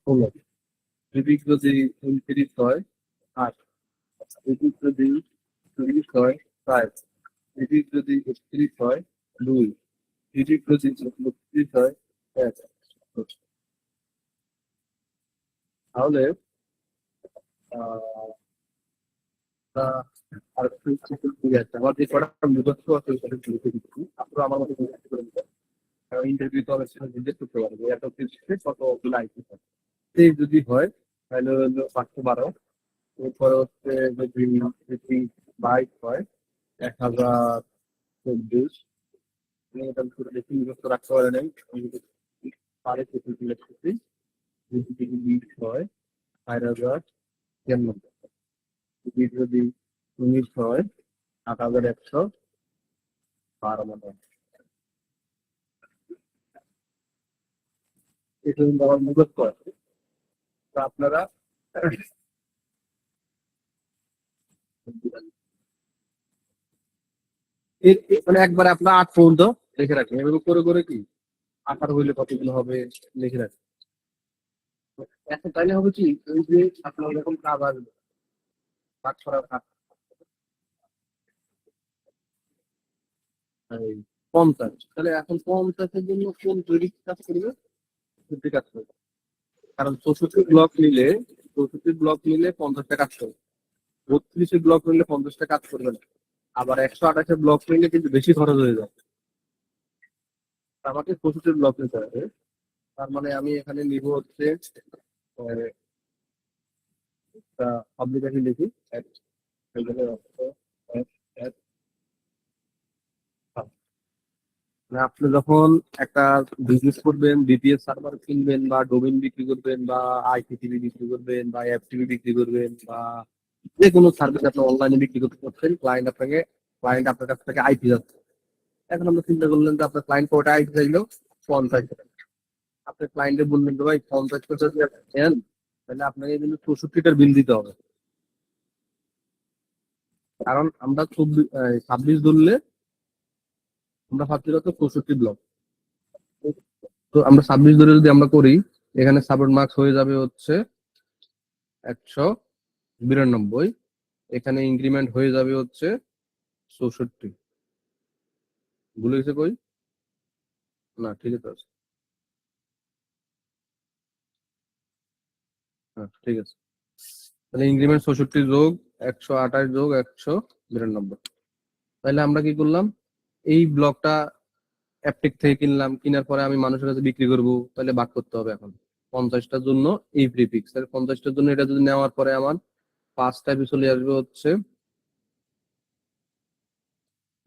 16। প্রিফিক্স যদি 29 হয় 8। প্রিফিক্স যদি 30 হয় 5। প্রিফিক্স যদি 31 হয় 2। প্রিফিক্স যদি 32 হয় 1। তাহলে আহ, আহ, আর একটু simple করে আছে। আমার যে কটা মুখস্থ আছে সেটা একটু লিখে দিচ্ছি, আপনারা আমার মতো করে লিখে করে নেবেন। কারণ ইন্টারভিউ তো অনেক সময় জিজ্ঞেস করতে পারবে এত কিছু কতগুলো আইটি হয়। এই যদি হয় তাহলে হলো 512। এরপরে হচ্ছে যদি 22 হয় 1024। এটা পুরো বেশি মুখস্থ রাখতে পারে নাই, আমি যদি পারে সেটা লিখতেছি। যদি 20 হয় 4093। যদি 19 হয় 8112 মনে হয়। এটা কিন্তু আমার মুখস্থ আছে। তো আপনারা মানে একবারে আপনার 8 পর্যন্ত লিখে রাখেন, এভাবে করে করে কি 18 হইলে কতগুলো হবে লিখে রাখেন। এখন তাইলে হবে কি, ওই যে আপনার যখন কাজ আসবে, কাজ করার কাজ, এই 50, তাহলে এখন 50-এর জন্য কোন তৈরি কাজ করবে? সত্যি কাজ করবে। কারণ 64 ব্লক নিলে 50টা কাজ করবে। 32 ব্লক নিলে 50টা কাজ করবে না। আবার 128 ব্লক নিলে কিন্তু বেশি খরচ হয়ে যায়। আমাকে 64 ব্লক নিতে হবে। তার মানে আমি এখানে নিব হচ্ছে পাবলিক লিখি মানে আপনি যখন একটা বিজনেস করবেন, বিপিএস সার্ভার কিনবেন বা ডোমেইন বিক্রি করবেন বা আইপিটিভি বিক্রি করবেন বা এফটিভি বিক্রি করবেন বা যে কোনো সার্ভিস আপনি অনলাইনে বিক্রি করতে পারছেন, ক্লায়েন্ট আপনার কাছ থেকে আইপি যাচ্ছে। এখন আমরা চিন্তা করলেন যে আপনার ক্লায়েন্ট কয়টা আইপি চাইলো? 50। আপনি ক্লায়েন্টে বললেন যে ভাই 50টা যদি আপনি নেন তাহলে আপনাকে কিন্তু 64টার বিল দিতে হবে। কারণ আমরা 26 ধরলে আমরা ভাবছি কত 64 ব্লক। তো আমরা 26 ধরে যদি আমরা করি, এখানে সাপোর্ট মার্কস হয়ে যাবে হচ্ছে 192। এখানে ইনক্রিমেন্ট হয়ে যাবে হচ্ছে 64। ভুলে গেছে কই? না, ঠিক আছে। হ্যাঁ, ঠিক আছে। তাহলে ইনক্রিমেন্ট 64 যোগ 128 যোগ 192। তাহলে আমরা কি করলাম, এই ব্লকটা অ্যাপটেক থেকে কিনলাম, কেনার পরে আমি মানুষের কাছে বিক্রি করব, তাহলে ভাগ করতে হবে এখন 50টার জন্য এই প্রিফিক্স। তাহলে 50টার জন্য এটা যদি নেওয়ার পরে আমার 5টা চলে আসবে হচ্ছে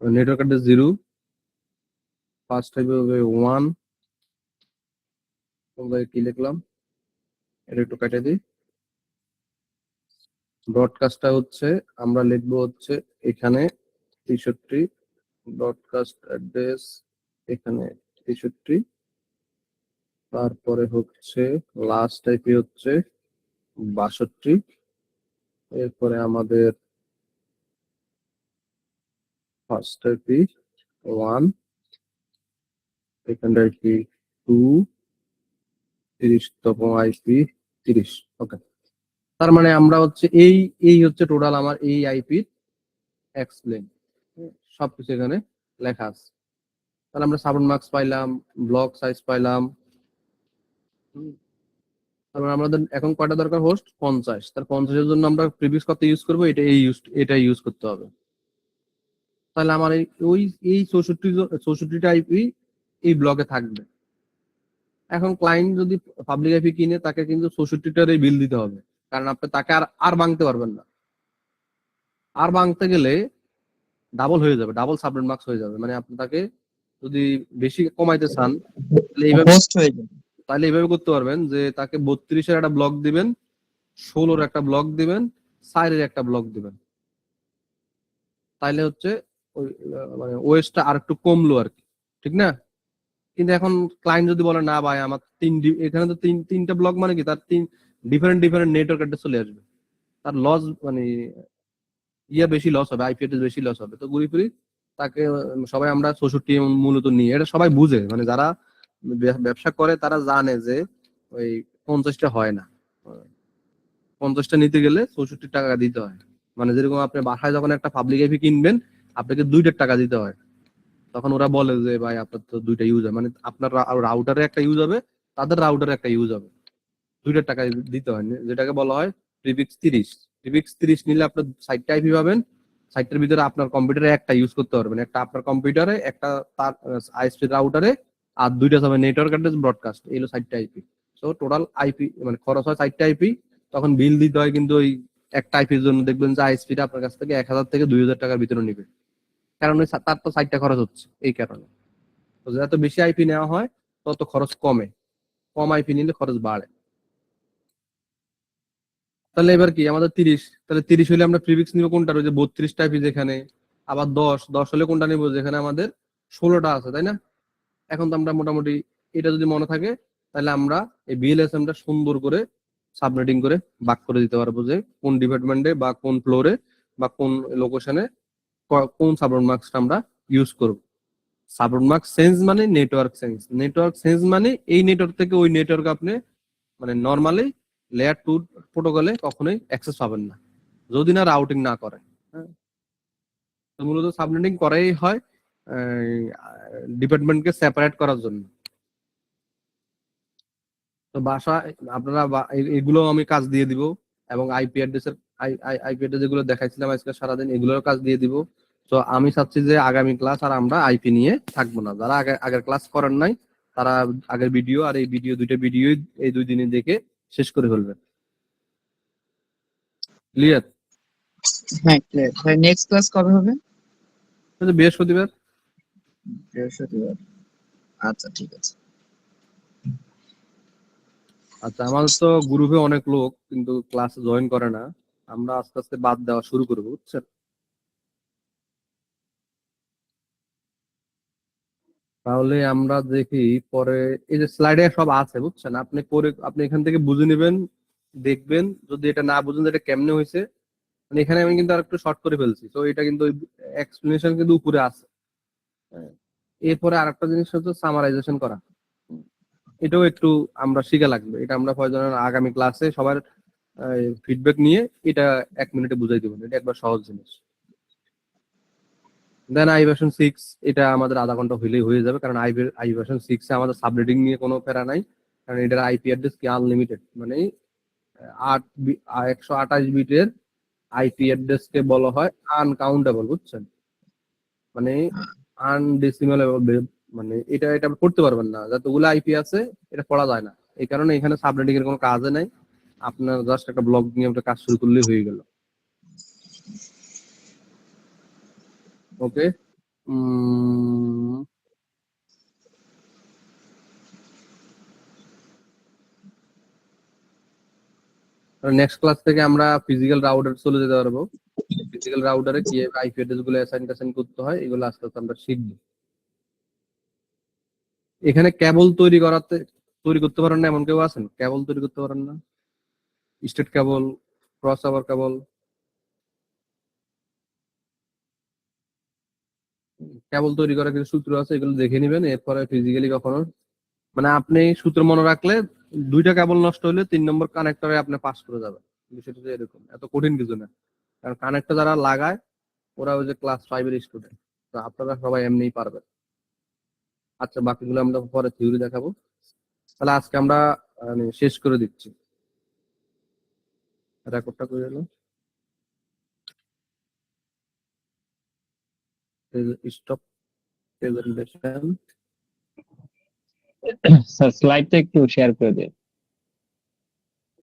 নেটওয়ার্ক অ্যাড্রেস 0, 5টা হবে 1। কি লিখলাম এটা একটু কেটে দিই। ব্রডকাস্টটা হচ্ছে আমরা লিখবো হচ্ছে এখানে 63, ব্রডকাস্ট অ্যাড্রেস এখানে 63। তারপরে হচ্ছে লাস্ট আইপি হচ্ছে 62। এরপরে আমাদের ফার্স্ট আইপি 1, সেকেন্ড আইপি 2, 30তম আইপি 30। ওকে, তার মানে আমরা হচ্ছে এই এই হচ্ছে টোটাল আমার এই আইপির এক্সপ্লেন, সবকিছু এখানে লেখা আছে। তাহলে আমরা সাবন মার্কস পাইলাম, ব্লক সাইজ পাইলাম। তারপর আমাদের এখন কয়টা দরকার? হোস্ট 50। তার 50-এর জন্য আমরা প্রিভিয়াস কত ইউজ করবো? এটা ইউজ করতে হবে। তাহলে আমার ওই এই 64টা আইপি এই ব্লকে থাকবে। এখন ক্লায়েন্ট যদি পাবলিক আইপি কিনে তাকে কিন্তু 64টারই বিল দিতে হবে, কারণ আপনি তাকে আর আর ভাঙতে পারবেন না। আর ভাঙতে গেলে ডাবল হয়ে যাবে, ডাবল সাবনেট মার্কস হয়ে যাবে। মানে আপনি তাকে যদি বেশি কমাইতে চান তাহলে এইভাবে হোস্ট হয়ে যাবে। করতে পারবেন যে তাকে 32-এর একটা ব্লক দিবেন, 16-র একটা ব্লক দিবেন, 4-এর একটা ব্লক দিবেন। তাইলে হচ্ছে ওই মানে ওয়েস্টটা আর একটু কমলো আর কি, ঠিক না? কিন্তু এখন ক্লায়েন্ট যদি বলে না ভাই আমার এখানে তো তিনটা ব্লক, মানে কি তার ডিফারেন্ট ডিফারেন্ট নেটওয়ার্ক অ্যাড্রেস চলে আসবে, তার লস মানে ইয়া বেশি লস হবে, আইপি অ্যাড্রেস বেশি লস হবে। তো ঘুরি ফিরি তাকে সবাই আমরা 64 মূলত নিই, এটা সবাই বুঝে, মানে যারা ব্যবসা করে তারা জানে যে ওই 50টা হয় না, 50টা নিতে গেলে 64 টাকা দিতে হয়। মানে যেরকম আপনি বাসায় যখন একটা পাবলিক আইপি কিনবেন, আপনাকে 2টা টাকা দিতে হয়। তখন ওরা বলে যে ভাই আপনার তো 2টা ইউজ হয়, মানে আপনার রাউটারে একটা ইউজ হবে, তাদের রাউটারে একটা ইউজ হবে, 2টা টাকা দিতে হয়, যেটাকে বলা হয় প্রিফিক্স 30। প্রিফিক্স 30 নিলে আপনার 60টা আইপি পাবেন, 60টার ভিতরে আপনার কম্পিউটারে একটা ইউজ করতে পারবেন, একটা আপনার কম্পিউটারে, একটা তার আইএসপি রাউটারে, আর 2টা হবে নেটওয়ার্ক অ্যাড্রেস ব্রডকাস্ট, এই হলো 60টা আইপি। সো টোটাল আইপি মানে খরচ হয় 60টা আইপি। তখন বিল দিতে হয়, কিন্তু ওই একটা আইপির জন্য দেখবেন যে আইএসপিটা আপনার কাছ থেকে 1000 থেকে 2000 টাকার ভিতরে নিবে, কারণ তার তো 60টা খরচ হচ্ছে এই কারণে। তো যত বেশি আইপি নেওয়া হয় তত খরচ কমে, কম আইপি নিলে খরচ বাড়ে। তাহলে এবার কি আমাদের 30, তাহলে 30 হলে আমরা প্রিফিক্স নিব কোনটা, ওই যে 32 টাইপি যেখানে, আবার 10 হলে কোনটা নিব যেখানে আমাদের 16টা আছে, তাই না? এখন তো আমরা মোটামুটি এটা যদি মনে থাকে, তাহলে আমরা এই বিএলএসএম টা সুন্দর করে সাবনেটিং করে ভাগ করে দিতে পারবো যে কোন ডিপার্টমেন্টে বা কোন ফ্লোরে বা কোন লোকেশনে কোন সাবনেট মার্কসটা আমরা ইউজ করব। সাবনেট মার্ক চেঞ্জ মানে নেটওয়ার্ক চেঞ্জ, নেটওয়ার্ক চেঞ্জ মানে এই নেটওয়ার্ক থেকে ওই নেটওয়ার্ক আপনি মানে নর্মালি লেয়ার 2 প্রোটোকলে কখনোই অ্যাক্সেস পাবেন না যদি না রাউটিং না করে। হ্যাঁ, তো মূলত সাবনেটিং করাই হয় ডিপার্টমেন্টকে সেপারেট করার জন্য। তো বাসা আপনারা এগুলো আমি কাজ দিয়ে দিব, এবং আইপি অ্যাড্রেসের আইপি অ্যাড্রেস যেগুলো দেখাইছিলাম আজকে সারাদিন এগুলোর কাজ দিয়ে দিব। তো আমি চাচ্ছি যে আগামী ক্লাস আর আমরা আইপি নিয়ে থাকবো না, যারা আগের ক্লাস করেন নাই তারা আগের ভিডিও আর এই ভিডিও, 2টা ভিডিও এই 2 দিনে দেখে শেষ করে ফেলবেন। ক্লিয়ার? হ্যাঁ ক্লিয়ার ভাই। নেক্সট ক্লাস কবে হবে? বৃহস্পতিবার। বৃহস্পতিবার। আচ্ছা ঠিক আছে। আচ্ছা, আমাদের তো গ্রুপে অনেক লোক কিন্তু ক্লাসে জয়েন করে না, আমরা আস্তে আস্তে বাদ দেওয়া শুরু করবো, বুঝছেন? তাহলে আমরা দেখি পরে, এই যে স্লাইডে সব আছে বুঝছেন, আপনি করে আপনি এখান থেকে বুঝে নেবেন, দেখবেন, যদি এটা না বুঝেন যে এটা কেমনে হয়েছে, মানে এখানে আমি কিন্তু আর একটু শর্ট করে ফেলছি, তো এটা কিন্তু এক্সপ্লেনেশন কিন্তু উপরে আছে। হ্যাঁ। এরপরে আরেকটা জিনিস হচ্ছে সামারাইজেশন করা, এটাও একটু আমরা শিখা লাগবে, এটা আমরা প্রয়োজন আগামী ক্লাসে সবার ফিডব্যাক নিয়ে এটা 1 মিনিটে বুঝাই দেবেন, এটা একবার সহজ জিনিস। দেন আই ভার্সন 6, এটা আমাদের আধা ঘন্টা হইলেই হয়ে যাবে, কারণ আই ভার্সন 6 এ আমাদের সাবনেটিং নিয়ে কোনো প্যারা নাই, কারণ এটার আইপি অ্যাড্রেস কি আনলিমিটেড, মানে 128 বিটের আইপি অ্যাড্রেস কে বলা হয় আনকাউন্টেবল, বুঝছেন? মানে আনডেসিমেলেবল, মানে এটা এটা পড়তে পারবেন না, যতগুলো আইপি আছে এটা পড়া যায় না। এই কারণে এখানে সাবনেটিং এর কোনো কাজে নাই, আপনার জাস্ট একটা ব্লগ নিয়ে একটা কাজ শুরু করলেই হয়ে গেল। ওকে, নেক্সট ক্লাস থেকে আমরা ফিজিক্যাল রাউটার চলে যেতে পারবো, ফিজিক্যাল রাউটারে কিভাবে আইপি অ্যাড্রেস গুলো অ্যাসাইন করতে হয় এগুলো আস্তে আস্তে আমরা শিখবো। এখানে কেবল তৈরি করতে পারেন না এমন কেউ আছেন? কেবল তৈরি করতে পারেন না? স্টেট কেবল, ক্রস ওভার কেবল, কেবল তৈরি করার কিছু সূত্র আছে, এগুলো দেখে নিবেন। এরপরে ফিজিক্যালি কখনো, মানে আপনি সূত্র মনে রাখলে 2টা কেবল নষ্ট হলে 3 নম্বর কানেক্টরে আপনি পাস করে যাবেন, বিষয়টা হচ্ছে এরকম, এত কঠিন কিছু না। কারণ কানেক্টর যারা লাগায় ওরা ওই যে ক্লাস 5 এর স্টুডেন্ট, তো আপনারা সবাই এমনিই পারবেন। আচ্ছা, বাকিগুলো আমরা পরে থিওরি দেখাবো। তাহলে আজকে আমরা মানে শেষ করে দিচ্ছি, রেকর্ডটা করে দিলাম, স্টপ প্রেজেন্টেশন। স্যার স্লাইডটা একটু শেয়ার করে দিন।